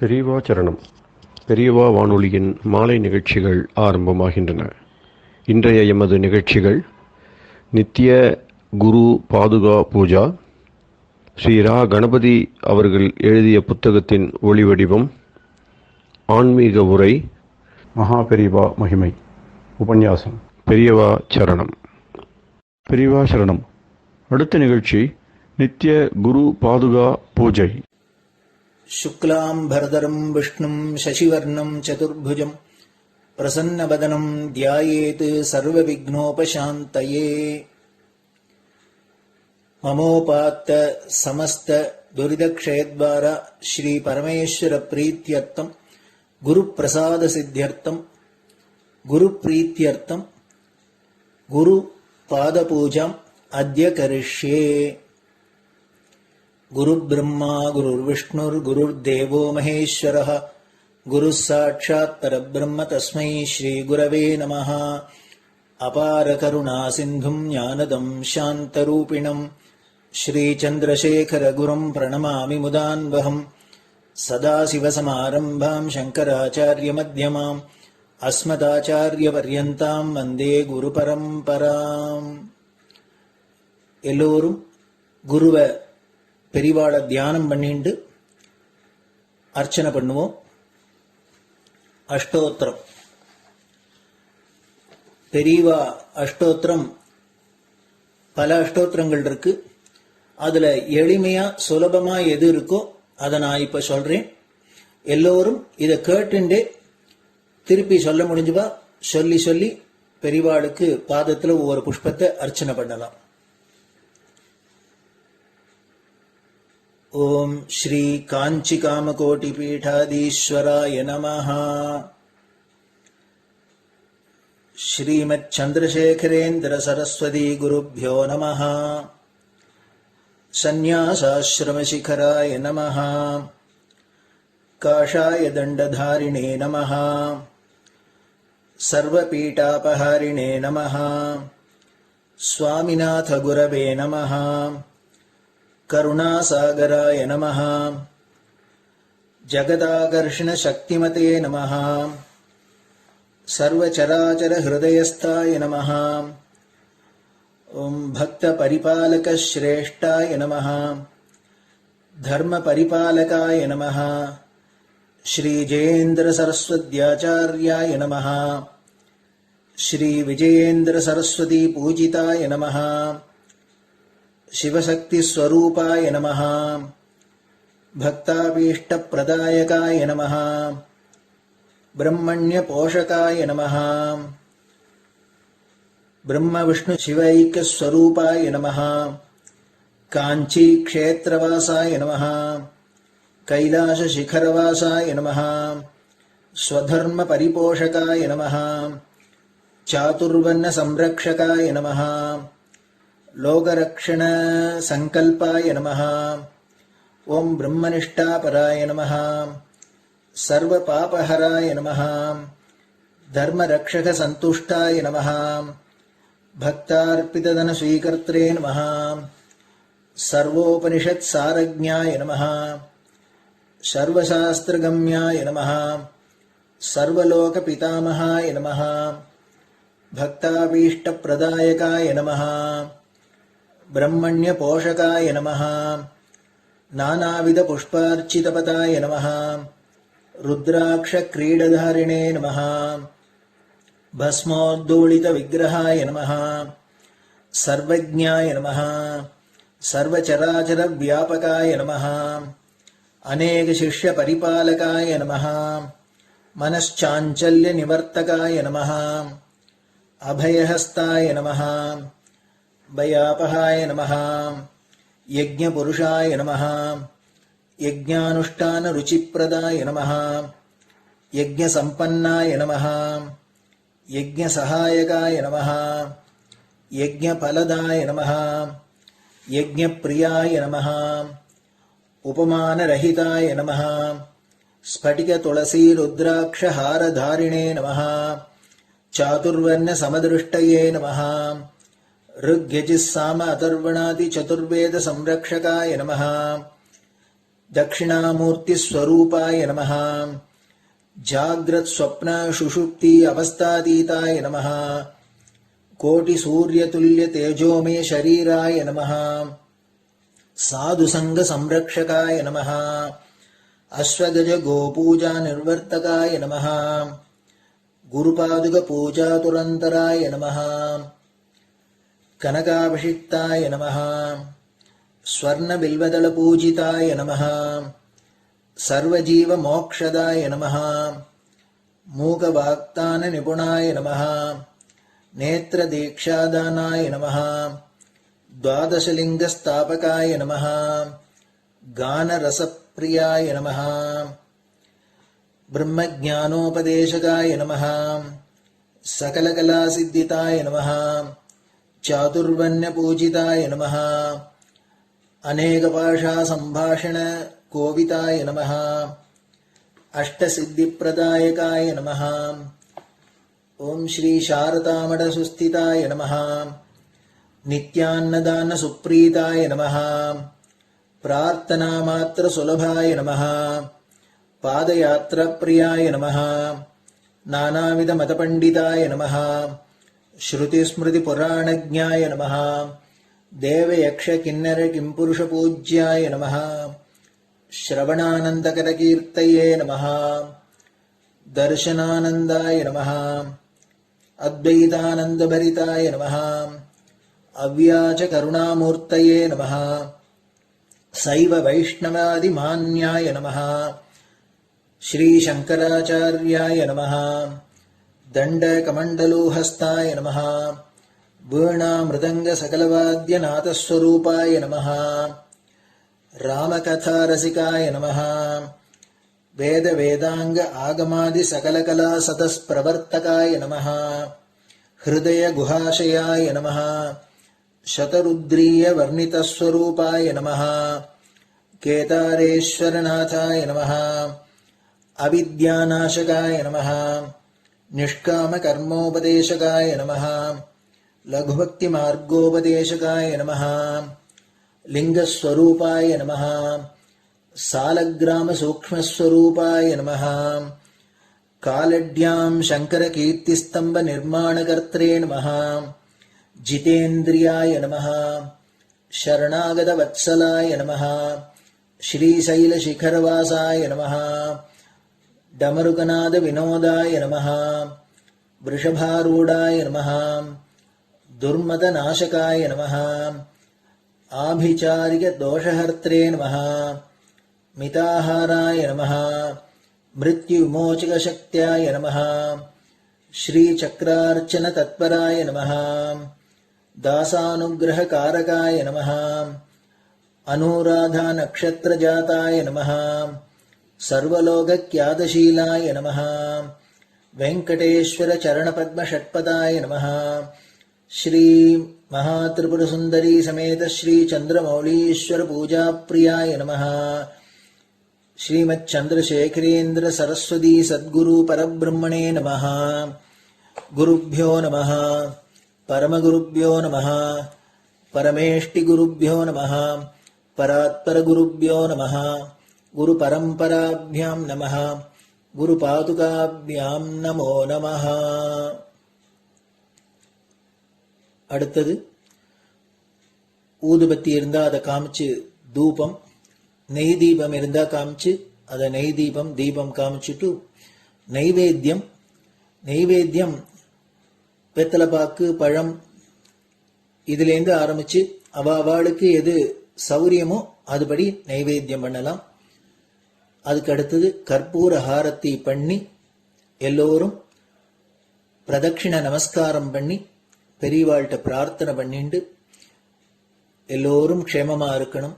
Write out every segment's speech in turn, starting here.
பெரியவா சரணம். பெரியவா வானொலியின் மாலை நிகழ்ச்சிகள் ஆரம்பமாகின்றன. இன்றைய எமது நிகழ்ச்சிகள் நித்திய குரு பாதுகா பூஜா, ஸ்ரீ ரா கணபதி அவர்கள் எழுதிய புத்தகத்தின் ஒளிவடிவம், ஆன்மீக உரை, மகா பெரியவா மகிமை உபன்யாசம். பெரியவா சரணம். பெரியவா சரணம். அடுத்த நிகழ்ச்சி நித்திய குரு பாதுகா பூஜை. शुक्लाम्बरधरम् विष्णुम् शशिवर्णम् चतुर्भुजम् प्रसन्नवदनम् ध्यायेत् सर्वविघ्नोपशान्तये। ममोपात्त समस्त दुरितक्षयद्वारा श्रीपरमेश्वरप्रीत्यर्थम् गुरुप्रसादसिद्ध्यर्थम् गुरुप्रीत्यर्थम् गुरुपादपूजाम् अद्य करिष्ये। गुरुर्ब्रह्मा गुरुर्विष्णुर्गुरुर्देवो महेश्वरः गुरुः साक्षात् परब्रह्म तस्मै श्रीगुरवे नमः। अपारकरुणासिन्धुम् ज्ञानदम् शान्तरूपिणम् श्रीचन्द्रशेखरगुरुम् प्रणमामि मुदान्वहम्। सदाशिवसमारम्भाम् शङ्कराचार्यमध्यमाम् अस्मदाचार्यपर्यन्ताम् वन्दे गुरुपरम्पराम्. எல்லோரும் குருவை பெரிவாளை தியானம் பண்ணிண்டு அர்ச்சனை பண்ணுவோம். அஷ்டோத்திரம். பெரியவா அஷ்டோத்திரம் பல அஷ்டோத்திரங்கள் இருக்கு. அதுல எளிமையா சுலபமா எது இருக்கோ அதை நான் இப்ப சொல்றேன். எல்லோரும் இதை கேட்டுண்டே திருப்பி சொல்ல முடிஞ்சுவா சொல்லி சொல்லி பெரிவாளுக்கு பாதத்துல ஒவ்வொரு புஷ்பத்தை அர்ச்சனை பண்ணலாம். ओम श्री कांची कामकोटि पीठाधीश्वराय नमः। श्रीमत् चंद्रशेखरेन्द्र सरस्वती गुरुभ्यो नमः। संन्यासाश्रम शिखराय नमः। काषाय दंडधारिणे नमः। सर्वपीठापहारिणे नमः। स्वामिनाथ गुरवे नमः। करुणासागराय नमः। जगदाकर्षण शक्तिमते नमः। सर्वचराचर हृदयस्थाय नमः। ओम भक्त परिपालक श्रेष्ठाय नमः। धर्म परिपालकाय नमः। श्री जयेन्द्र सरस्वत्याचार्याय नमः। श्री विजयेन्द्र सरस्वती पूजिताय नमः। शिवशक्ति स्वरूपाय नमः। भक्ताभीष्ट प्रदायकाय नमः। ब्रह्मण्य पोषकाय नमः। ब्रह्म विष्णु शिवैक्य स्वरूपाय नमः। कांची क्षेत्रवासाय नमः। कैलाश शिखरवासाय नमः। स्वधर्म परिपोषकाय नमः। चातुर्वर्ण संरक्षकाय नमः। लोकरक्षण संकल्पाय नमः। ओम ब्रह्मनिष्ठापराय नमः। सर्वपापहराय नमः। धर्मरक्षक संतुष्टाय नमः। भक्तार्पितधन स्वीकर्त्रे नमः। सर्वोपनिषत् सारज्ञाय नमः। सर्वशास्त्रगम्याय नमः। सर्वलोक पितामहाय नमः। भक्ताभीष्ट प्रदायकाय नमः। ब्रह्मण्य पोषकाय नमः। नानाविध पुष्पार्चितपताय नमः। रुद्राक्ष क्रीडधारिणे नमः। भस्मोद्दोलित विग्रहाय नमः। सर्वज्ञाय नमः। सर्वचराचर व्यापकाय नमः। अनेक शिष्य परिपालकाय नमः। मनश्चाञ्चल्य निवर्तकाय नमः। अभयहस्ताय नमः। भयापहाय नमः। यज्ञपुरुषाय नमः। यज्ञानुष्ठान रुचिप्रदाय नमः। यज्ञसम्पन्नाय नमः। यज्ञसहायकाय नमः। यज्ञफलदाय नमः। यज्ञप्रियाय नमः। उपमानरहिताय नमः। स्फटिक तुलसी रुद्राक्ष हारधारिणे नमः। चातुर्वर्ण समदृष्टये नमः। ऋग्यजुस्साम अथर्वणादि चतुर्वेद संरक्षकाय नमः। दक्षिणामूर्तिस्वरूपाय नमः जाग्रत् स्वप्न सुषुप्ति अवस्थातीताय नमः कोटिसूर्यतुल्य तेजोमय शरीराय नमः साधुसंग संरक्षकाय नमः अश्वगज गोपूजा निर्वर्तकाय नमः गुरुपादुक पूजा तुरंतराय नमः कनकाभिषिक्ताय नमः स्वर्ण बिल्वदल पूजिताय नमः सर्वजीव मोक्षदाय नमः मूकवाक्तान निपुणाय नमः नेत्र दीक्षादानाय नमः द्वादशलिंग स्थापकाय नमः गान रसप्रियाय नमः ब्रह्मज्ञानोपदेशकाय नमः सकलकलासिद्धिताय नमः चातुर्वण्य पूजिताय नमः अनेकभाषा संभाषण कोविताय नमः अष्टसिद्धिप्रदायकाय नमः ओम श्री शारदामठ सुस्थिताय नमः नित्यान्नदान सुप्रीताय नमः प्रार्थना मात्र सुलभाय नमः पादयात्रा प्रियाय नमः नानाविध मतपंडिताय नमः श्रुति स्मृति पुराणज्ञाय नमः देव यक्ष किन्नर किंपुरुष पूज्याय नमः श्रवणानंदकर कीर्तये नमः दर्शनानंदाय नमः अद्वैतानंदभरिताय नमः अव्याच करुणामूर्तये नमः शैव वैष्णवादिमान्याय नमः श्री शंकराचार्याय नमः दंडकमंडलोहस्ताय नमः वीणा मृदंग सकलवाद्यनाथस्वरूपाय नमः रामकथा रसिकाय नमः वेद वेदांग आगमादि सकलकला सतस्प्रवर्तकाय नमः हृदय गुहाशयाय नमः शतरुद्रीय वर्णितस्वरूपाय नमः केदारेश्वरनाथाय नमः अविद्यानाशकाय नमः निष्कामकर्मोपदेशकाय नमः लघुभक्तिमार्गोपदेशकाय नमः लिंगस्वरूपाय नमः सालग्रामसूक्ष्मस्वरूपाय नमः कालड्यां शङ्करकीर्तिस्तम्भनिर्माणकर्त्रे नमः जितेन्द्रियाय नमः शरणागतवत्सलाय नमः श्रीशैलशिखरवासाय नमः डमरुकनादविनोदाय नमः वृषभारूढाय नमः दुर्मदनाशकाय नमः आभिचारिकदोषहर्त्रे नमः मिताहाराय नमः मृत्युविमोचकशक्त्याय नमः श्रीचक्रार्चनतत्पराय नमः दासानुग्रहकारकाय नमः अनुराधानक्षत्रजाताय नमः सर्वलोकख्यातशीलाय नमः वेंकटेश्वरचरणपद्मषट्पदाय नमः श्री महात्रिपुरसुंदरी समेत श्री चंद्रमौलीश्वर पूजाप्रियाय नमः श्रीमच्चंद्रशेखरेन्द्र सरस्वती सद्गुरु परब्रह्मणे नमः गुरुभ्यो नमः परमगुरुभ्यो नमः परमेष्टिगुरुभ्यो नमः परात्परगुरुभ्यो नमः गुरुपरम्पराभ्यां नमः गुरुपादुकाभ्यां नमो नमः. அடுத்தது ஊதுபத்தி இருந்தா அதை காமிச்சு தூபம், நெய் தீபம் இருந்தா காமிச்சு அதை நெய் தீபம் தீபம் காமிச்சுட்டு நைவேத்தியம் வெத்தலைப்பாக்கு பழம் இதுலேருந்து ஆரம்பிச்சு அவளுக்கு எது சௌரியமோ அதுபடி நைவேத்தியம் பண்ணலாம். அதுக்கு அடுத்தது கற்பூர ஹாரத்தி பண்ணி எல்லோரும் பிரதட்சிண நமஸ்காரம் பண்ணி பெரியவாள்கிட்ட பிரார்த்தனை பண்ணிண்டு எல்லோரும் க்ஷேமமா இருக்கணும்,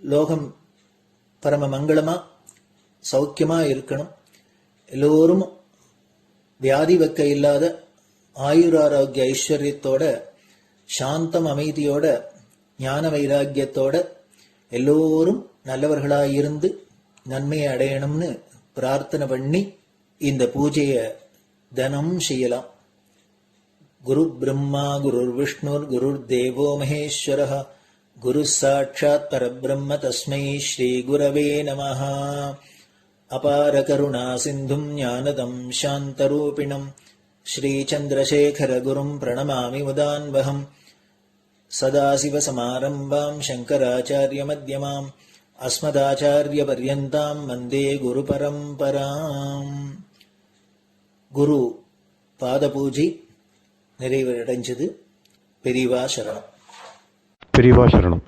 லோகம் பரம மங்களமா சௌக்கியமா இருக்கணும், எல்லோரும் வியாதி வெக்க இல்லாத ஆயுராரோக்கிய ஐஸ்வர்யத்தோட சாந்தம் அமைதியோட ஞான வைராக்கியத்தோட எல்லோரும் நல்லவர்களாயிருந்து நன்மையை அடையணும்னு பிரார்த்தனை பண்ணி இந்த பூஜையை தினம் செய்யலாம். குரு பிரம்மா குருர் விஷ்ணுர் குருர் தேவோ மகேஸ்வரः குரு சாட்சாத் பரபிரம்ம தஸ்மை ஸ்ரீ குரவே நமஹ. அபார கருணா சிந்தும் ஞானதம் சாந்தரூபிணம் ஸ்ரீ சந்திரசேகர குரும் பிரணமாமி முதான்வகம். சதாசிவசமாரம்பாம் சங்கராச்சாரிய மத்யமாம் அஸ்மதாச்சாரிய பர்யந்தாம் வந்தே குரு பரம்பராம். குரு பாத பூஜை நிறைவடைஞ்சது. பெரியவா சரணம். பெரியவா சரணம்.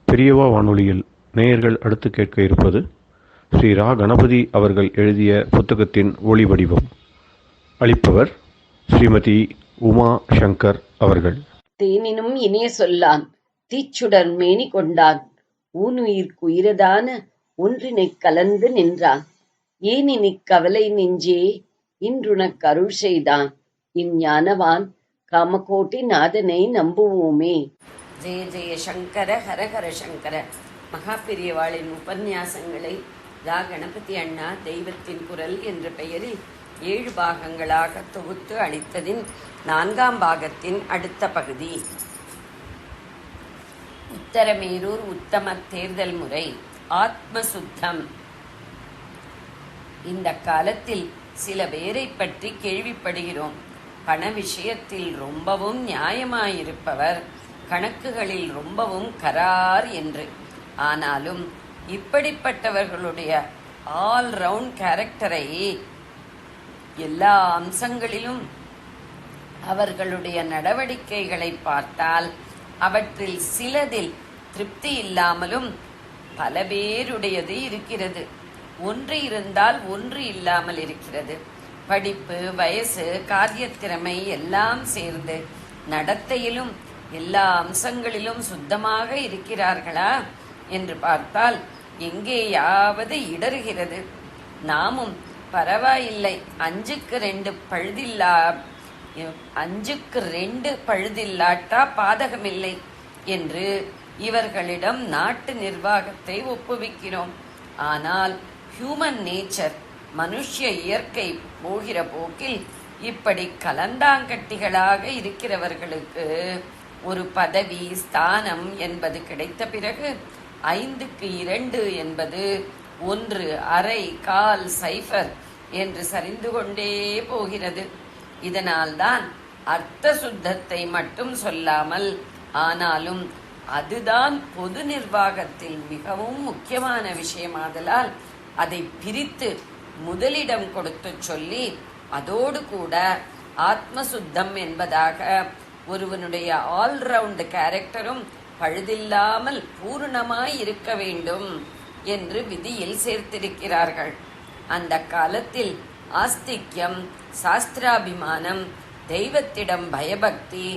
பெரியவா வானொலியில் நேயர்கள் அடுத்து கேட்க இருப்பது ஸ்ரீ ரா கணபதி அவர்கள் எழுதிய புத்தகத்தின் ஒளி வடிவம். அளிப்பவர் ஸ்ரீமதி உமா சங்கர் அவர்கள். தேனினும் இனிய சொல்லான் தீச்சுடர் மேனி கொண்டான் ஊனுயிர்க்குயிரதான ஒன்றினைக் கலந்து நின்றான் ஏனினிக் கவலை நெஞ்சே இன்றுனக் அருள் செய்தான் இஞ்ஞானவான் காமகோட்டி நாதனை நம்புவோமே. ஜெய ஜெய சங்கர ஹரஹர சங்கர. மகாபெரியவாளின் உபன்யாசங்களை ரா கணபதி அண்ணா தெய்வத்தின் குரல் என்ற பெயரில் 7 பாகங்களாக தொகுத்து அளித்ததின் 4ஆம் பாகத்தின் அடுத்த பகுதி. உத்தரமேரூர் உத்தம தேர்தல் முறை ஆத்மசுத்தம். இந்த காலத்தில் சில பேரை பற்றி கேள்விப்படுகிறோம். பண விஷயத்தில் ரொம்பவும் நியாயமாயிருப்பவர், கணக்குகளில் ரொம்பவும் கரார் என்று. ஆனாலும் இப்படிப்பட்டவர்களுடைய ஆல்ரவுண்ட் கேரக்டரை, எல்லா அம்சங்களிலும் அவர்களுடைய நடவடிக்கைகளை பார்த்தால் அவற்றில் சிலதில் திருப்தி இல்லாமலும் பல பேருடையது இருக்கிறது. ஒன்று இருந்தால் ஒன்று இல்லாமல் இருக்கிறது. படிப்பு, வயசு, காரியத்திறமை எல்லாம் சேர்ந்து நடத்தையிலும் எல்லா அம்சங்களிலும் சுத்தமாக இருக்கிறார்களா என்று பார்த்தால் எங்கேயாவது இடறுகிறது. நாமும் பரவாயில்லை, 5க்கு 2 பழுதில்லாட்டா பாதகமில்லை என்று இவர்களிடம் நாட்டு நிர்வாகத்தை ஒப்புவிக்கிறோம். ஆனால் ஹியூமன் நேச்சர், மனுஷ இயற்கை போகிற போக்கில் இப்படி கலந்தாங்கட்டிகளாக இருக்கிறவர்களுக்கு ஒரு பதவி, ஸ்தானம் என்பது கிடைத்த பிறகு 5க்கு 2 என்பது 1, அரை, கால், சைஃபர் என்று சரிந்து கொண்டே போகிறது. இதனால்தான் அர்த்த சுத்தத்தை மட்டும் சொல்லாமல், ஆனாலும் அதுதான் பொது நிர்வாகத்தில் மிகவும் முக்கியமான விஷயமாதலால் அதை பிரித்து முதலிடம் கொடுத்து சொல்லி, அதோடு கூட ஆத்மசுத்தம் என்பதாக ஒருவனுடைய ஆல்ரவுண்ட் கேரக்டரும் பழுதில்லாமல் பூர்ணமாய் இருக்க வேண்டும் என்று விதியில் சேர்த்திருக்கிறார்கள். அந்த காலத்தில் ஆஸ்திக்யம், சாஸ்திராபிமானம், தெய்வத்திடம் பயபக்தி,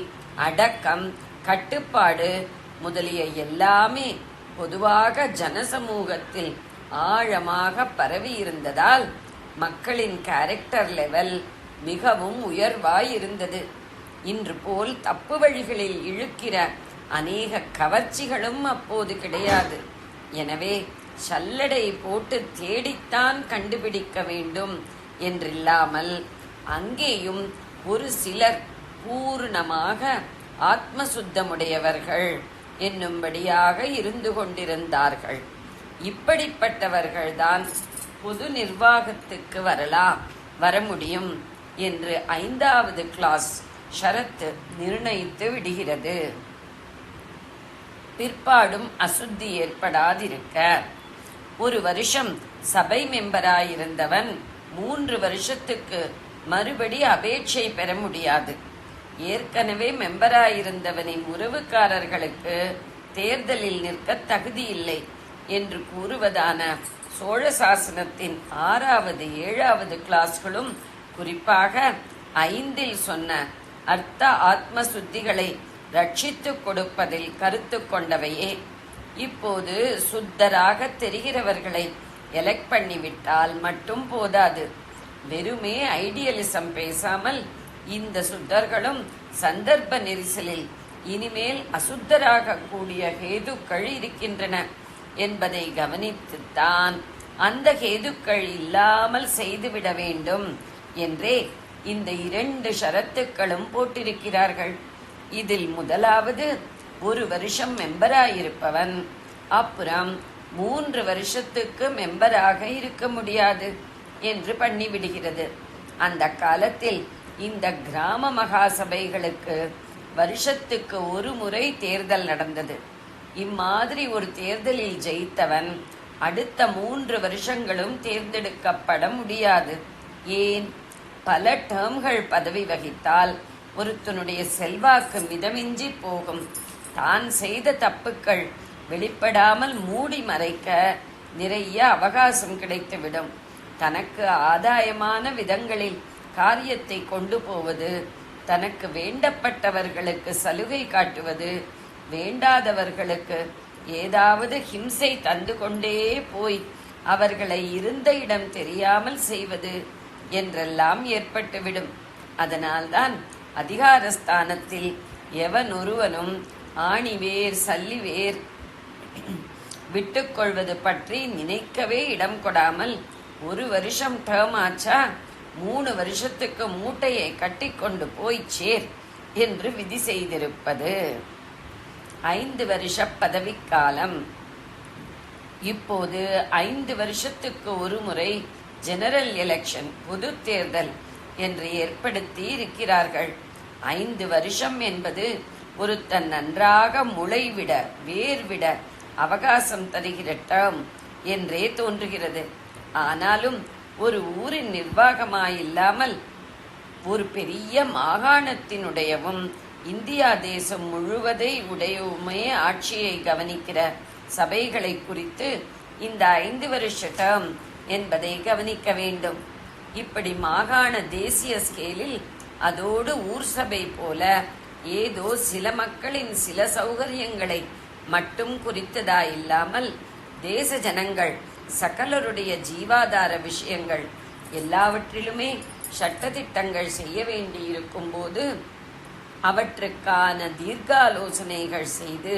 அடக்கம், கட்டுப்பாடு முதலிய எல்லாமே பொதுவாக ஜனசமூகத்தில் ஆழமாக பரவி இருந்ததால் மக்களின் கேரக்டர் லெவல் மிகவும் உயர்வாயிருந்தது. இன்று போல் தப்பு வழிகளில் இழுக்கிற அநேக கவர்ச்சிகளும் அப்போது கிடையாது. எனவே சல்லடை போட்டு தேடித்தான் கண்டுபிடிக்க வேண்டும் என்றில்லாமல் அங்கேயும் ஒரு சிலர் பூர்ணமாக ஆத்மசுத்தமுடையவர்கள் என்னும்படியாக இருந்து கொண்டிருந்தார்கள். இப்படிப்பட்டவர்கள்தான் பொது நிர்வாகத்துக்கு வர முடியும் என்று 5வது கிளாஸ் ஷரத்து நிர்ணயித்து விடுகிறது. பிற்பாடும் அசுத்தி ஏற்படாதிருக்க 1 வருஷம் சபை மெம்பராயிருந்தவன் 3 வருஷத்துக்கு மறுபடி அபேட்சை பெற முடியாது. ஏற்கனவே மெம்பராயிருந்தவனின் உறவுக்காரர்களுக்கு தேர்தலில் நிற்க தகுதியில்லை என்று கூறுவதான சோழ சாசனத்தின் 6வது 7வது கிளாஸ்களும் குறிப்பாக 5ல் சொன்ன அர்த்த ஆத்ம சுத்திகளை ரட்சித்துக் கொடுப்பதில் கருத்து கொண்டவையே. இப்போது சுத்தராக தெரிகிறவர்களை எலெக்ட் பண்ணிவிட்டால் மட்டும் போதாது. வெறுமே ஐடியலிசம் பேசாமல் இந்த சுத்தர்களும் சந்தர்ப்ப நெரிசலில் இனிமேல் அசுத்தராக கூடிய ஹேதுக்கள் இருக்கின்றன என்பதை கவனித்துத்தான் அந்த ஹேதுக்கள் இல்லாமல் செய்துவிட வேண்டும் என்றே இந்த 2 ஷரத்துக்களும் போட்டிருக்கிறார்கள். இதில் முதலாவது 1 வருஷம் மெம்பராயிருப்பவன் அப்புறம் 3 வருஷத்துக்கு மெம்பராக இருக்க முடியாது என்று பண்ணிவிடுகிறது. அந்த காலத்தில் இந்த கிராம மகாசபைகளுக்கு வருஷத்துக்கு 1 முறை தேர்தல் நடந்தது. இம்மாதிரி ஒரு தேர்தலில் ஜெயித்தவன் அடுத்த 3 வருஷங்களும் தேர்ந்தெடுக்கப்பட முடியாது. ஏன்? பல டேர்ம்கள் பதவி வகித்தால் ஒருத்தனுடைய செல்வாக்கு மிதமிஞ்சி போகும். தான் செய்த தப்புக்கள் வெளிப்படாமல் மூடி மறைக்க நிறைய அவகாசம் கிடைத்துவிடும். தனக்கு ஆதாயமான விதங்களில் காரியத்தை கொண்டு போவது, தனக்கு வேண்டப்பட்டவர்களுக்கு சலுகை காட்டுவது, வேண்டாதவர்களுக்கு ஏதாவது ஹிம்சை தந்து கொண்டே போய் அவர்களை இருந்த இடம் தெரியாமல் செய்வது என்றெல்லாம் ஏற்பட்டுவிடும். அதனால்தான் அதிகாரஸ்தானத்தில் எவனொருவனும் ஆணிவேர் சல்லிவேர் விட்டுக்கொள்வது பற்றி நினைக்கவே இடம் கொடாமல் 1 வருஷம் டேர்ம் ஆச்சா 3 வருஷத்துக்கு மூட்டையை கட்டி கொண்டு போய் சேர் என்று விதி செய்திருப்பது. 5 வருஷ பதவிக்காலம். இப்போது 5 வருஷத்துக்கு 1 முறை ஜெனரல் எலெக்ஷன், பொது தேர்தல் என்று ஏற்படுத்தி இருக்கிறார்கள். 5 வருஷம் என்பது ஒருத்தன் நன்றாக முளைவிட வேர்விட அவகாசம் தருகிற டேர்ம் என்றே தோன்றுகிறது. ஆனாலும் ஒரு ஊரின் நிர்வாகமாயில்லாமல் ஒரு பெரிய மாகாணத்தினுடையவும் இந்தியா தேசம் முழுவதை உடையவுமே ஆட்சியை கவனிக்கிற சபைகளை குறித்து இந்த 5 வருஷ டேர்ம் என்பதை கவனிக்க வேண்டும். இப்படி மாகாண தேசிய ஸ்கேலில் அதோடு ஊர் சபை போல ஏதோ சில மக்களின் சில சௌகரியங்களை மட்டும் குறித்ததாயில்லாமல் தேச ஜனங்கள் சகலருடைய ஜீவாதார விஷயங்கள் எல்லாவற்றிலுமே சட்டதிட்டங்கள் செய்ய வேண்டியிருக்கும் போது அவற்றுக்கான தீர்க்காலோசனைகள் செய்து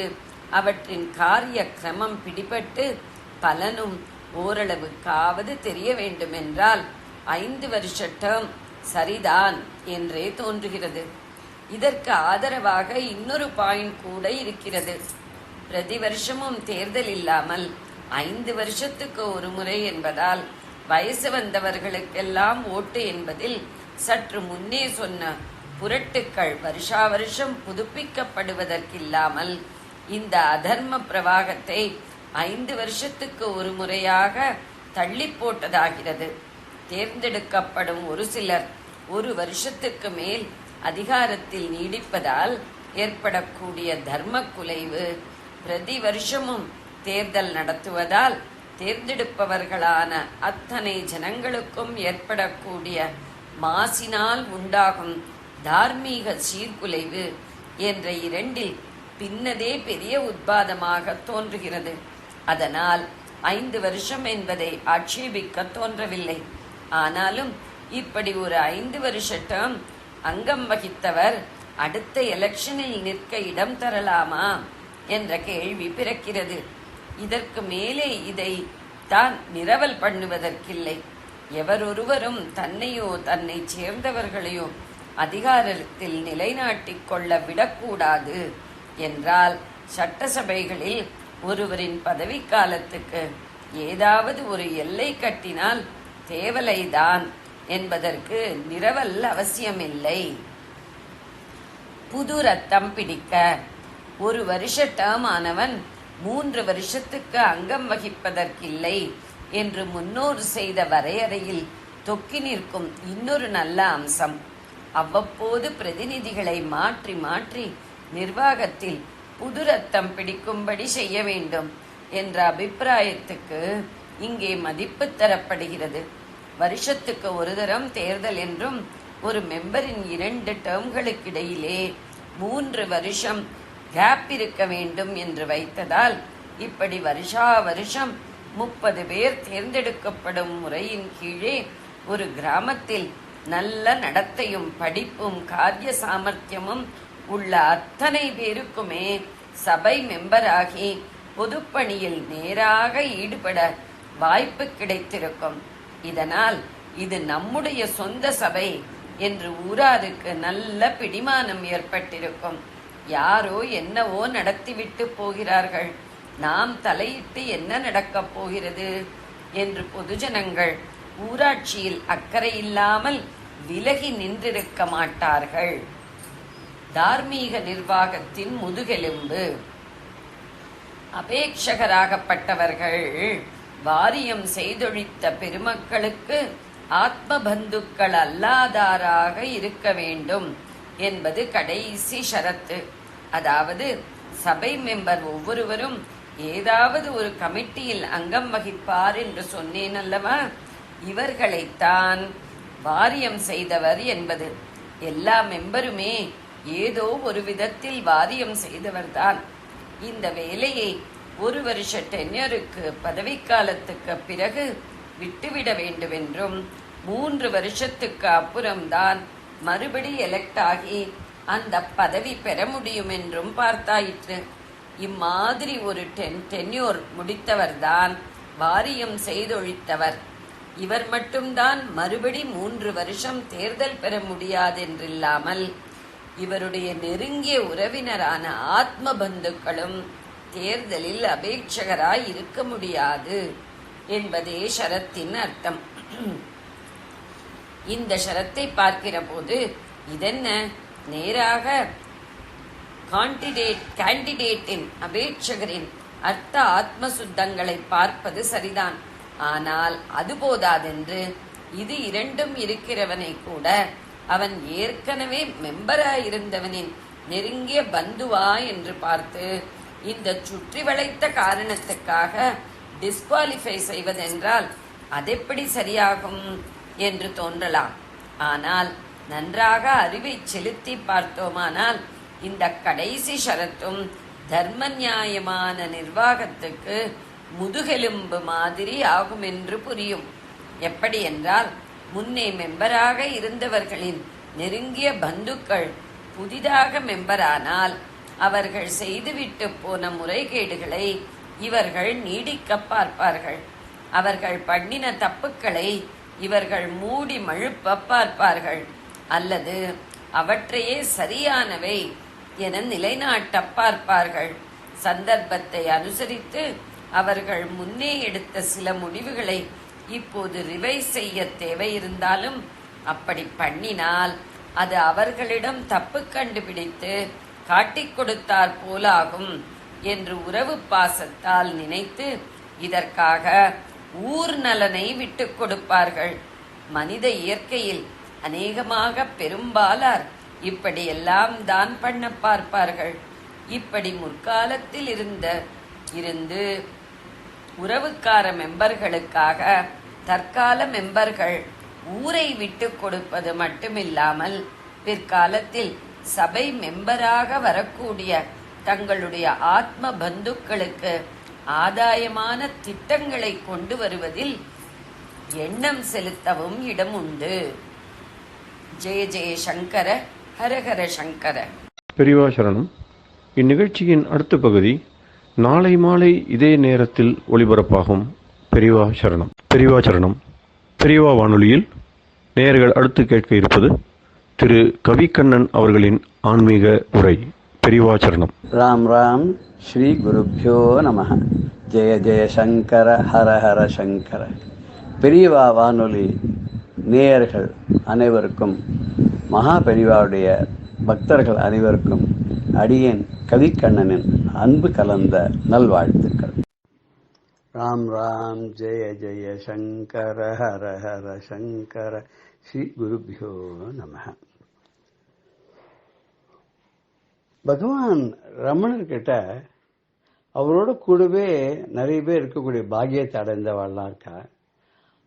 அவற்றின் காரிய கிரமம் பிடிபட்டு பலனும் ஓரளவுக்காவது தெரிய வேண்டுமென்றால் 5 வருஷ டேர்ம் சரிதான் என்றே தோன்றுகிறது. இதற்கு ஆதரவாக இன்னொரு பாயிண்ட் கூட இருக்கிறது. பிரதி வருஷமும் தேர்தல் இல்லாமல் 5 வருஷத்துக்கு 1 முறை என்பதால் வயசு வந்தவர்களுக்கெல்லாம் ஓட்டு என்பதில் சற்று முன்னே சொன்ன புரட்டுக்கள் வருஷா வருஷம் புதுப்பிக்கப்படுவதற்கில்லாமல் இந்த அதர்ம பிரவாகத்தை 5 வருஷத்துக்கு 1 முறையாக தள்ளி போட்டதாகிறது. தேர்ந்தெடுக்கப்படும் ஒரு சிலர் 1 வருஷத்துக்கு மேல் அதிகாரத்தில் நீடிப்பதால் ஏற்படக்கூடிய தர்ம குலைவு, பிரதி வருஷமும் தேர்தல் நடத்துவதால் தேர்ந்தெடுப்பவர்களான அத்தனை ஜனங்களுக்கும் ஏற்படக்கூடிய மாசினால் உண்டாகும் தார்மீக சீர்குலைவு என்ற 2இல் பின்னதே பெரிய உத்பாதமாக தோன்றுகிறது. அதனால் 5 வருஷம் என்பதை ஆட்சேபிக்க தோன்றவில்லை. ஆனாலும் இப்படி ஒரு 5 வருஷ டேர்ம் அங்கம் வகித்தவர் அடுத்த எலெக்ஷனில் நிற்க இடம் தரலாமா என்ற கேள்வி பிறக்கிறது. இதற்கு மேலே இதை தான் நிரவல் பண்ணுவதற்கில்லை. எவரொருவரும் தன்னையோ தன்னை சேர்ந்தவர்களையோ அதிகாரத்தில் நிலைநாட்டிக் கொள்ள விடக்கூடாது என்றால் சட்டசபைகளில் ஒருவரின் பதவிக்காலத்துக்கு ஏதாவது ஒரு எல்லை கட்டினால் தேவலைதான் என்பதற்கு நிரவல் அவசியமில்லை. புது ரத்தம் பிடிக்க 1 வருஷ டேர்ம் ஆனவன் 3 வருஷத்துக்கு அங்கம் வகிப்பதற்கில்லை என்று முன்னோர் செய்த வரையறையில் தொக்கி நிற்கும் இன்னொரு நல்ல அம்சம், அவ்வப்போது பிரதிநிதிகளை மாற்றி மாற்றி நிர்வாகத்தில் புது ரத்தம் பிடிக்கும்படி செய்ய வேண்டும் என்ற அபிப்பிராயத்துக்கு இங்கே மதிப்பு தரப்படுகிறது. வருஷத்துக்கு 1 தரம் தேர்தல் என்றும் ஒரு மெம்பரின் 2 டேர்ம்களுக்கிடையிலே 3 வருஷம் கேப் இருக்க வேண்டும் என்று வைத்ததால் இப்படி வருஷா வருஷம் 30 பேர் தேர்ந்தெடுக்கப்படும் முறையின் கீழே ஒரு கிராமத்தில் நல்ல நடத்தையும் படிப்பும் காரிய சாமர்த்தியமும் உள்ள அத்தனை பேருக்குமே சபை மெம்பராகி பொதுப்பணியில் நேராக ஈடுபட வாய்ப்பு கிடைத்திருக்கும். இதனால் இது நம்முடைய சொந்த சபை என்று ஊராருக்கு நல்ல பிடிமானம் ஏற்பட்டிருக்கும். யாரோ என்னவோ நடத்திவிட்டு போகிறார்கள், நாம் தலையிட்டு என்ன நடக்கப் போகிறது என்று பொதுஜனங்கள் ஊராட்சியில் அக்கறை இல்லாமல் விலகி நின்றிருக்க மாட்டார்கள். தார்மீக நிர்வாகத்தின் முதுகெலும்பு அபேட்சகராகப்பட்டவர்கள் வாரியம் செய்தொழித்த பெருமக்களுக்கு ஆத்ம பந்துக்கள் அல்லாதாராக இருக்க வேண்டும் என்பது கடைசி ஷரத்து. அதாவது சபை மெம்பர் ஒவ்வொருவரும் ஏதாவது ஒரு கமிட்டியில் அங்கம் வகிப்பார் என்று சொன்னேன் அல்லவா? இவர்களைத்தான் வாரியம் செய்தவர் என்பது. எல்லா மெம்பருமே ஏதோ ஒரு விதத்தில் வாரியம் செய்தவர்தான். இந்த வேலையை ஒரு வருஷ டென்யூருக்கு பதவிக்காலத்துக்கு பிறகு விட்டுவிட வேண்டுமென்றும் 3 வருஷத்துக்கு அப்புறம்தான் மறுபடி எலெக்ட் ஆகி அந்த பதவி பெற முடியும் என்றும் பார்த்தாயிற்று. இம்மாதிரி ஒரு டென்யூர் முடித்தவர்தான் வாரியம் செய்தொழித்தவர். இவர் மட்டும்தான் மறுபடி 3 வருஷம் தேர்தல் பெற முடியாதென்றில்லாமல் இவருடைய நெருங்கிய உறவினரான ஆத்ம பந்துக்களும் தேர்தலில் அபேட்சகராய் இருக்க முடியாது என்பதே ஷரத்தின் அர்த்தம். இந்த ஷரத்தை பார்க்கிற போது இதென்ன, நேராக கேண்டிடேட்டின் அபேட்சகரின் அர்த்த ஆத்ம சுத்தங்களை பார்ப்பது சரிதான். ஆனால் அது போதாதென்று இது இரண்டும் இருக்கிறவனை கூட அவன் ஏற்கனவே மெம்பராயிருந்தவனின் நெருங்கிய பந்துவா என்று பார்த்து இந்த சுற்றி வளைத்த காரணத்துக்காக டிஸ்குவாலிஃபை செய்வதென்றால் அதெப்படி சரியாகும் என்று தோன்றலாம். ஆனால் நன்றாக அறிவை செலுத்தி பார்த்தோமானால் இந்த கடைசி ஷரத்தும் தர்ம நியாயமான நிர்வாகத்துக்கு முதுகெலும்பு மாதிரி ஆகும் என்று புரியும். எப்படி என்றால், முன்னே மெம்பராக இருந்தவர்களின் நெருங்கிய பந்துக்கள் புதிதாக மெம்பரானால் அவர்கள் செய்துவிட்டு போன முறைகேடுகளை இவர்கள் நீடிக்க பார்ப்பார்கள். அவர்கள் பண்ணின தப்புக்களை இவர்கள் மூடி மழுப்ப பார்ப்பார்கள். அல்லது அவற்றையே சரியானவை என நிலைநாட்ட பார்ப்பார்கள். சந்தர்ப்பத்தை அனுசரித்து அவர்கள் முன்னே எடுத்த சில முடிவுகளை இப்போது ரிவைஸ் செய்ய தேவையிருந்தாலும் அப்படி பண்ணினால் அது அவர்களிடம் தப்பு கண்டுபிடித்து காட்டிக் கொடுத்தார் போலாகும் என்று உறவு பாசத்தால் நினைத்து இதற்காக ஊர் நலனை விட்டுக் கொடுப்பார்கள். மனித இயற்கையில் அநேகமாக பெரும்பாலார் இப்படியெல்லாம் தான் பண்ண பார்ப்பார்கள். இப்படி முற்காலத்தில் இருந்து உறவுக்கார மெம்பர்களுக்காக தற்கால மெம்பர்கள் ஊரை விட்டு கொடுப்பது மட்டுமில்லாமல் பிற்காலத்தில் சபை மெம்பராக வரக்கூடிய தங்களுடைய ஆத்ம பந்துக்களுக்கு ஆதாயமான திட்டங்களை கொண்டு வருவதில் எண்ணம் செலுத்தவும் இடம் உண்டு. ஜெய ஜெய சங்கர, ஹரஹர சங்கர. பெரியவா சரணம். இந்நிகழ்ச்சியின் அடுத்த பகுதி நாளை மாலை இதே நேரத்தில் ஒளிபரப்பாகும். பெரியவா சரணம். பெரியவா சரணம். பெரியவா வானொலியில் நேயர்கள் அடுத்து கேட்க இருப்பது திரு கவிக்கண்ணன் அவர்களின் ஆன்மீக உரை. பெரியவா சரணம். ராம் ராம். ஸ்ரீ குருப்யோ நமஹ. ஜெய ஜெய சங்கர, ஹர ஹர சங்கர. பெரியவா வானொலி நேயர்கள் அனைவருக்கும், மகா பெரியவாவுடைய பக்தர்கள் அனைவருக்கும் அடியேன் கவிக்கண்ணனின் அன்பு கலந்த நல்வாழ்த்துக்கள். ராம் ராம். ஜெய ஜெய சங்கர, ஹர ஹர சங்கர. ஸ்ரீ குருப்யோ நமஹ. பகவான் ரமணர்கிட்ட அவரோட கூடவே நிறைய பேர் இருக்கக்கூடிய பாக்கியத்தை அடைந்தவாள்லாம் இருக்கா.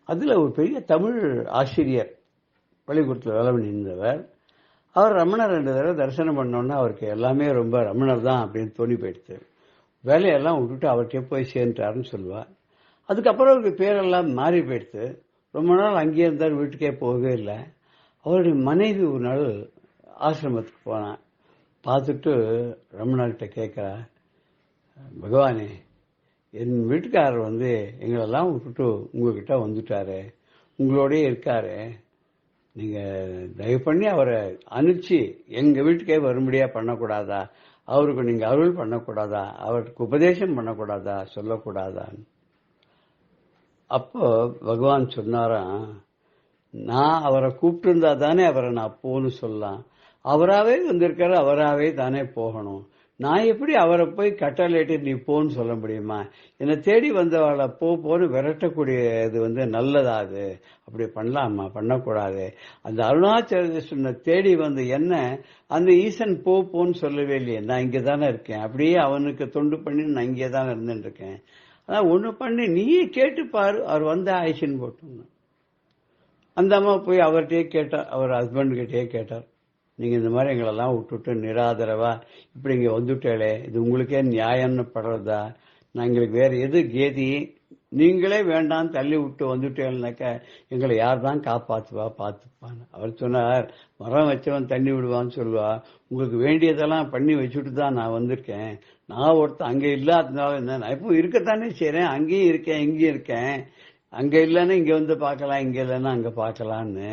அதில் ஒரு பெரிய தமிழ் ஆசிரியர் பள்ளிக்கூடத்தில் வேலை பண்ணியிருந்தவர். அவர் ரமணர் 2 தடவை தரிசனம் பண்ணோன்னா அவருக்கு எல்லாமே ரொம்ப ரமணர் தான் அப்படின்னு தோணி போயிடுச்சு. வேலையெல்லாம் விட்டுட்டு அவர்கிட்ட போய் சேர்ந்துட்டாருன்னு சொல்லுவார். அதுக்கப்புறம் அவருக்கு பேரெல்லாம் மாறி போயிடுச்சு. ரொம்ப நாள் அங்கேயே இருந்தார், வீட்டுக்கே போகவே இல்லை. அவருடைய மனைவி ஒரு நாள் ஆசிரமத்துக்கு போனான். பார்த்துட்டு ரமணர்கிட்ட கேட்குறா, பகவானே, என் வீட்டுக்காரர் எங்களெல்லாம் விட்டுட்டு உங்ககிட்ட வந்துட்டாரு, உங்களோடய இருக்காரு, நீங்கள் தயவு பண்ணி அவரை அனுப்பிச்சு எங்கள் வீட்டுக்கே வரும்படியாக பண்ணக்கூடாதா அவருக்கு நீங்க அருள் பண்ணக்கூடாதா, அவருக்கு உபதேசம் பண்ணக்கூடாதா, சொல்லக்கூடாதா? அப்போ பகவான் சொன்னாராம், நான் அவரை கூப்பிட்டு இருந்தா தானே அவரை நான் போன்னு சொல்லலாம். அவராவே வந்திருக்காரு, அவராவே தானே போகணும். நான் எப்படி அவரை போய் கட்டளையிட்டு நீ போன்னு சொல்ல முடியுமா? என்னை தேடி வந்தவளை போன்னு விரட்டக்கூடிய இது நல்லதா? அது அப்படி பண்ணலாமா? பண்ணக்கூடாது. அந்த அருணாச்சல தேடி வந்து என்ன அந்த ஈசன் போன்னு சொல்லவே இல்லையே. நான் இங்கே தானே இருக்கேன், அப்படியே அவனுக்கு தொண்டு பண்ணி நான் இங்கே தானே இருந்துட்டு இருக்கேன். அதான் ஒண்ணு பண்ணி நீயே கேட்டுப்பாரு, அவர் வந்த ஆயிஷன் போட்டு. அந்த அம்மா போய் அவர்கிட்டயே கேட்டார், அவர் ஹஸ்பண்ட் கிட்டயே கேட்டார், நீங்க இந்த மாதிரி எங்களெல்லாம் விட்டுட்டு நிராதரவா இப்படி இங்க வந்துட்டேளே, இது உங்களுக்கே நியாயம்னு படுறதா? நான் எங்களுக்கு வேற எது கேதி? நீங்களே வேண்டாம் தள்ளி விட்டு வந்துட்டேன்னாக்க எங்களை யார் தான் காப்பாத்துவா, பார்த்துப்பான்னு. அவர் சொன்னார், மரம் வச்சவன் தண்ணி விடுவான்னு சொல்லுவா, உங்களுக்கு வேண்டியதெல்லாம் பண்ணி வச்சுட்டு தான் நான் வந்திருக்கேன். நான் ஒருத்தன் அங்க இல்லாததுனால என்ன, நான் இப்போ இருக்கத்தானே செய்றேன், அங்கேயும் இருக்கேன் இங்கேயும் இருக்கேன். அங்க இல்லைன்னா இங்க வந்து பார்க்கலாம், இங்க இல்லைன்னா அங்க பார்க்கலான்னு.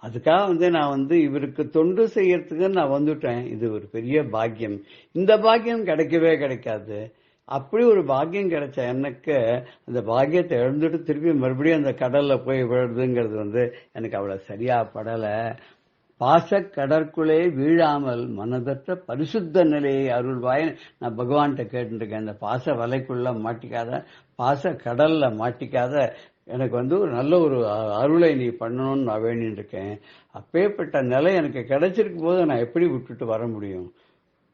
அதுக்காக நான் இவருக்கு தொண்டு செய்யறதுக்கு நான் வந்துட்டேன். இது ஒரு பெரிய பாக்கியம். இந்த பாக்கியம் கிடைக்கவே கிடைக்காது. அப்படி ஒரு பாக்கியம் கிடைச்ச எனக்கு அந்த பாக்கியத்தை இழந்துட்டு திருப்பி மறுபடியும் அந்த கடல்ல போய் விழுறதுங்கிறது எனக்கு அவ்வளவு சரியா படல. பாச கடற்குள்ளே வீழாமல் மனதற்ற பரிசுத்த நிலையை அருள்வாய் நான் பகவான்கிட்ட கேட்டுருக்கேன். இந்த பாச வலைக்குள்ள மாட்டிக்காத, பாச கடல்ல மாட்டிக்காத, எனக்கு ஒரு நல்ல ஒரு அருளை நீ பண்ணணும்னு நான் வேண்டிட்டு இருக்கேன். அப்பேற்பட்ட நிலை எனக்கு கிடைச்சிருக்கும் போது நான் எப்படி விட்டுட்டு வர முடியும்?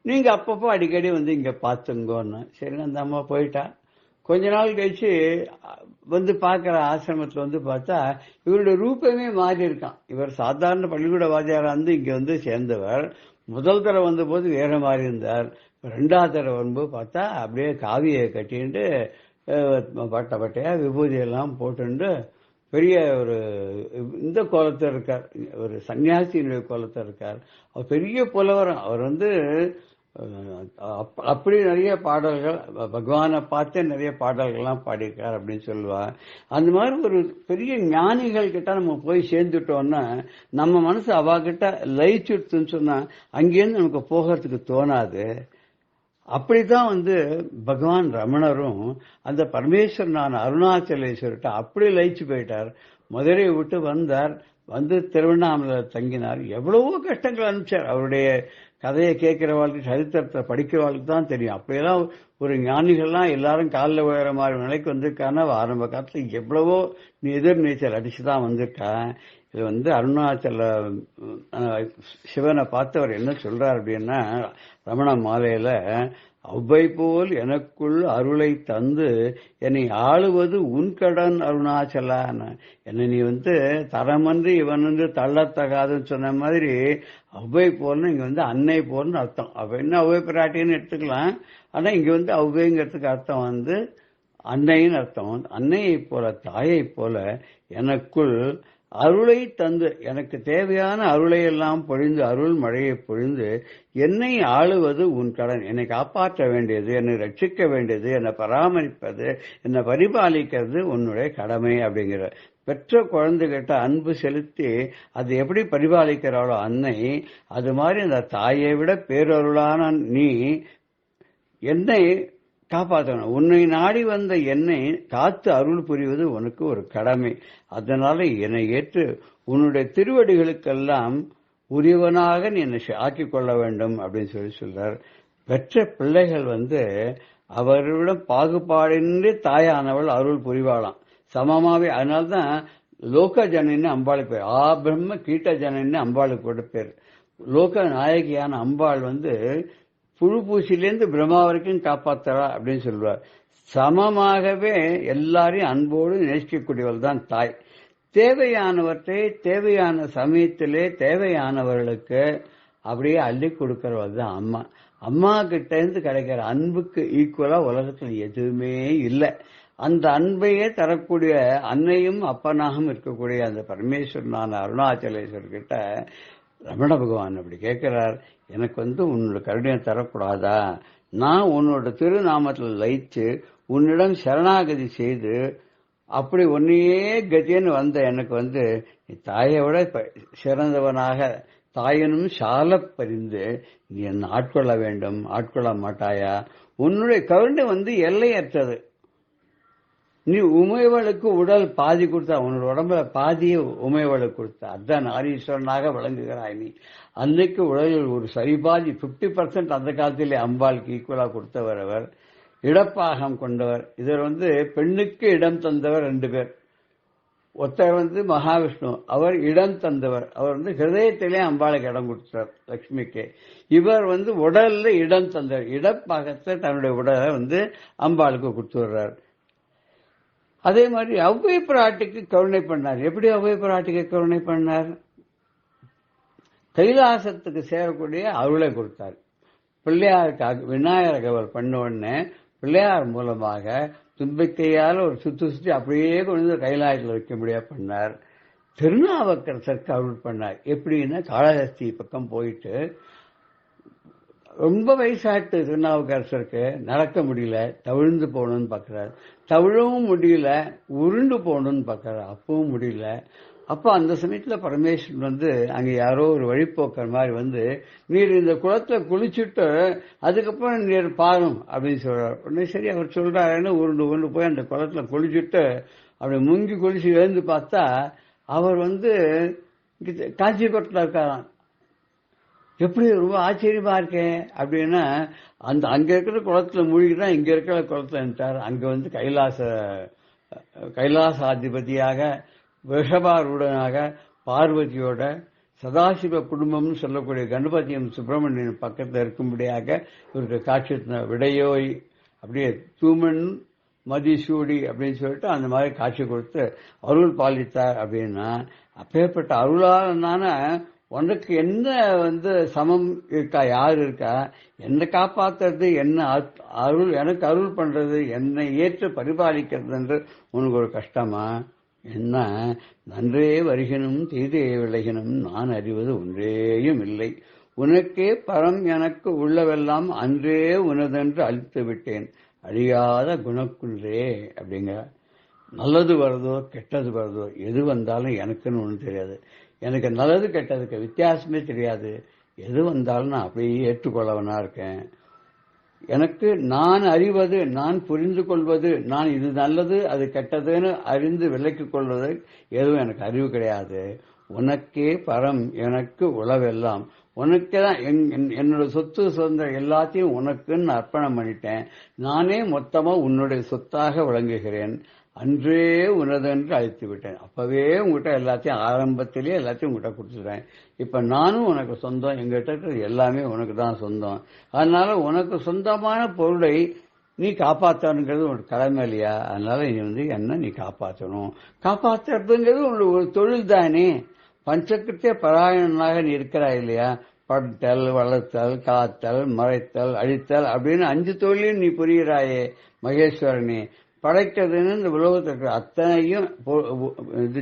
நீங்க அப்பப்போ அடிக்கடி இங்க பாத்துங்கன்னு. சரி, அந்த அம்மா போயிட்டா. கொஞ்ச நாள் கழிச்சு பாக்குற ஆசிரமத்துல பார்த்தா இவருடைய ரூபமே மாறி இருக்கான். இவர் சாதாரண பள்ளிக்கூட வாத்தியாரா இங்க சேர்ந்தவர். முதல் தடவை வந்த போது வேற மாதிரி இருந்தார். ரெண்டாவது தடவை வரும்போது பார்த்தா அப்படியே காவியை கட்டிட்டு பட்டையா விபூதி எல்லாம் போட்டு பெரிய ஒரு இந்த கோலத்தில் இருக்கார், ஒரு சன்னியாசியினுடைய கோலத்தில் இருக்கார். அவர் பெரிய புலவரம். அவர் அப்படி நிறைய பாடல்கள் பகவானை பார்த்து நிறைய பாடல்கள்லாம் பாடியிருக்கார் அப்படின்னு சொல்லுவார். அந்த மாதிரி ஒரு பெரிய ஞானிகள் கிட்ட நம்ம போய் சேர்ந்துட்டோம்னா நம்ம மனசு அவகிட்ட லயிச்சுட்டுன்னு சொன்னா அங்கேருந்து நமக்கு போகிறதுக்கு தோணாது. அப்படித்தான் பகவான் ரமணரும் அந்த பரமேஸ்வரனான அருணாச்சலேஸ்வர்கிட்ட அப்படி லயிச்சு போயிட்டார். மதுரையை விட்டு வந்தார், திருவண்ணாமலை தங்கினார். எவ்வளவோ கஷ்டங்கள் அனுப்பிச்சார். அவருடைய கதையை கேட்கிறவாளுக்கு, சரித்திரத்தை படிக்கிறவாளுக்கு தான் தெரியும். அப்படியெல்லாம் ஒரு ஞானிகள்லாம் எல்லாரும் காலில் விழுற மாதிரி நிலைக்கு வந்திருக்கான்னா ஆரம்ப காலத்துல எவ்வளவோ எதிர் நீச்சல் அடிச்சுதான் வந்திருக்கான். இது அருணாச்சல சிவனை பார்த்து அவர் என்ன சொல்றார் அப்படின்னா, ரமண மாலையில அவ்வை போல் எனக்குள் அருளை தந்து என்னை ஆளுவது உன் கடன் அருணாச்சலான. என்னை நீ தரமன்று இவன் தள்ளத்தகாதுன்னு சொன்ன மாதிரி அவ்வை போல்னு இங்க அன்னை போல்னு அர்த்தம். அவ என்ன அவ்வை பிராட்டின்னு எடுத்துக்கலாம். ஆனா இங்க அவ்வைங்கிறதுக்கு அர்த்தம் அன்னைன்னு அர்த்தம். அன்னையை போல, தாயை போல எனக்குள் அருளை தந்து, எனக்கு தேவையான அருளை எல்லாம் பொழிந்து, அருள் மழையை பொழிந்து என்னை ஆளுவது உன் கடன். என்னை காப்பாற்ற வேண்டியது, என்னை ரட்சிக்க வேண்டியது, என்னை பராமரிப்பது, என்னை பரிபாலிக்கிறது உன்னுடைய கடமை அப்படிங்கிற. பெற்ற குழந்தைகிட்ட அன்பு செலுத்தி அது எப்படி பரிபாலிக்கிறாளோ அன்னை, அது மாதிரி அந்த தாயை விட பேரருளான நீ என்னை காப்பாற்றணும். உன்னை நாடி வந்த என்னை காத்து அருள் புரிவது உனக்கு ஒரு கடமை. அதனால என்னை ஏற்று உன்னுடைய திருவடிகளுக்கெல்லாம் உரியவனாக நீ என்னை ஆக்கிக் கொள்ள வேண்டும் அப்படின்னு சொல்றார். பெற்ற பிள்ளைகள் அவர்களிடம் பாகுபாடின்றி தாயானவள் அருள் புரிவாளாம் சமமாவே. அதனால்தான் லோக ஜனன்னு அம்பாளுக்கு பேர். பிரம்ம கீட்ட ஜனன்னு அம்பாளுக்கு கூட பேர். லோக நாயகியான அம்பாள் புழு பூசிலேருந்து பிரம்மா வரைக்கும் காப்பாத்துறா அப்படின்னு சொல்லுவார். சமமாகவே எல்லாரையும் அன்போடு நேசிக்கக்கூடியவள் தான் தாய். தேவையானவற்றை தேவையான சமயத்திலே தேவையானவர்களுக்கு அப்படியே அள்ளி கொடுக்கறவள் தான் அம்மா. அம்மா கிட்ட இருந்து கிடைக்கிற அன்புக்கு ஈக்குவலா உலகத்துல எதுவுமே இல்லை. அந்த அன்பையே தரக்கூடிய அன்னையும் அப்பனாகவும் இருக்கக்கூடிய அந்த பரமேஸ்வரனான அருணாச்சலேஸ்வர் கிட்ட ரமண பகவான் அப்படி கேட்கிறார், எனக்கு உன்னோட கருணையை தரக்கூடாதா? நான் உன்னோட திருநாமத்தில் லயிச்சு உன்னிடம் சரணாகதி செய்து அப்படி ஒன்னையே கதின்னு வந்த எனக்கு நீ தாயை விட சிறந்தவனாக, தாயனும் சாலப் பரிந்து நீ என்ன ஆட்கொள்ள வேண்டும், ஆட்கொள்ள மாட்டாயா? உன்னுடைய கருணை எல்லையற்றது. நீ உமையவளுக்கு உடல் பாதி கொடுத்தா, உன்னோட உடம்புல பாதியை உமையவளுக்கு கொடுத்தா, அதான் நாரீஸ்வரனாக விளங்குகிறாய் நீ. அன்னைக்கு உடலில் ஒரு சரிபாதி 50% அந்த காலத்திலே அம்பாளுக்கு ஈக்குவலா கொடுத்தவர் அவர். இடப்பாகம் கொண்டவர். இவர் பெண்ணுக்கு இடம் தந்தவர் 2 பேர். ஒருத்தர் மகாவிஷ்ணு, அவர் இடம் தந்தவர். அவர் ஹிருதயத்திலே அம்பாளுக்கு இடம் கொடுத்தார், லட்சுமிக்கு. இவர் உடல்ல இடம் தந்தவர். இடப்பாகத்தை தன்னுடைய உடலை அம்பாளுக்கு கொடுத்து வர்றார். அதே மாதிரி ஔவை பிராட்டிக்கு கருணை பண்ணார். எப்படி ஔவை பிராட்டிக்கு கருணை பண்ணார்? கைலாசத்துக்கு சேரக்கூடிய அருளை கொடுத்தார். பிள்ளையாருக்காக விநாயகருக்கு அவர் பண்ண உடனே பிள்ளையார் மூலமாக தும்பிக்கையால் ஒரு சுத்தி அப்படியே கொண்டு கைலாயத்தில் வைக்க முடியா பண்ணார். திருநாவுக்கரசருக்கு அருள் பண்ணார். எப்படின்னா காளஹஸ்தி பக்கம் போயிட்டு ரொம்ப வயசாட்டு திருநாவுக்கரசருக்கு நடக்க முடியல, தவிழ்ந்து போகணும்னு பார்க்கிறார். தவிழவும் முடியல, உருண்டு போகணும்னு பார்க்கிறார். அப்பவும் முடியல. அப்போ அந்த சமயத்தில் பரமேஸ்வரன் அங்கே யாரோ ஒரு வழிபோக்கர் மாதிரி நீர் இந்த குளத்துல குளிச்சுட்டு அதுக்கப்புறம் நீர் பாரும் அப்படின்னு சொல்றார். உடனே சரி அவர் சொல்றாருன்னு உருண்டு போய் அந்த குளத்துல குளிச்சுட்டு அப்படி முங்கி குளிச்சு எழுந்து பார்த்தா அவர் காஞ்சிபுரத்தில் இருக்காராம். எப்படி ரொம்ப ஆச்சரியமா இருக்கேன் அப்படின்னா, அங்க இருக்கிற குளத்துல மூழ்கிதான் இங்க இருக்கிற குளத்துல நின்றார். அங்க கைலாசாதிபதியாக விஷபாரூடனாக பார்வதியோட சதாசிவ குடும்பம்னு சொல்லக்கூடிய கணபதியும் சுப்பிரமணியன் பக்கத்தில் இருக்கும்படியாக இவருக்கு காட்சி விடையோய் அப்படியே தூமன் மதிசூடி அப்படின்னு சொல்லிட்டு அந்த மாதிரி காட்சி கொடுத்து அருள் பாலித்தார். அப்படின்னா அப்பேற்பட்ட அருளாளனான உனக்கு என்ன சமம் இருக்கா, யார் இருக்கா? என்னை காப்பாத்துறது, என்ன அருள், எனக்கு அருள் பண்றது, என்னை ஏற்று பரிபாலிக்கிறது என்று உனக்கு ஒரு கஷ்டமா? என்ன நன்றே வருகினும் தீதே விளைகினும் நான் அறிவது ஒன்றேயும் இல்லை. உனக்கே பரம் எனக்கு உள்ளவெல்லாம் அன்றே உனதென்று அழித்து விட்டேன் அழியாத குணக்குள்ளே அப்படிங்க. நல்லது வருதோ கெட்டது வருதோ எது வந்தாலும் எனக்குன்னு ஒன்றும் தெரியாது. எனக்கு நல்லது கெட்டதுக்கு வித்தியாசமே தெரியாது. எது வந்தாலும் நான் அப்படியே ஏற்றுக்கொள்ளவனா இருக்கேன். எனக்கு நான் அறிவது, நான் புரிந்து கொள்வது, நான் இது நல்லது அது கெட்டதுன்னு அறிந்து விலக்கிக் கொள்வது எதுவும் எனக்கு அறிவு கிடையாது. உனக்கே பரம் எனக்கு உளவெல்லாம், உனக்கே தான் என்னோட சொத்து சுதந்திரம் எல்லாத்தையும் உனக்குன்னு அர்ப்பணம் பண்ணிட்டேன். நானே மொத்தமா உன்னுடைய சொத்தாக விளங்குகிறேன். அன்றே உனதென்று அழைத்து விட்டேன். அப்பவே உங்ககிட்ட எல்லாத்தையும் ஆரம்பத்திலேயே எல்லாத்தையும் உங்ககிட்ட கொடுத்துட்டேன். இப்ப நானும் உனக்கு சொந்தம். எங்கிட்ட இருக்கிறது எல்லாமே உனக்கு தான் சொந்தம். அதனால உனக்கு சொந்தமான பொருளை நீ காப்பாற்றணுங்கிறது உனக்கு கடமை இல்லையா? அதனால நீ என்ன நீ காப்பாற்றணும். காப்பாற்றுறதுங்கிறது உனக்கு ஒரு தொழில் தானே. பஞ்சகிருத்திய பராயணனாக நீ இருக்கிறாய் இல்லையா? படுத்தல், வளர்த்தல், காத்தல், மறைத்தல், அழித்தல் அப்படின்னு 5 தொழிலையும் நீ புரிகிறாயே மகேஸ்வரனே. படைக்கிறதுன்னு இந்த உலகத்துக்கு அத்தனையும்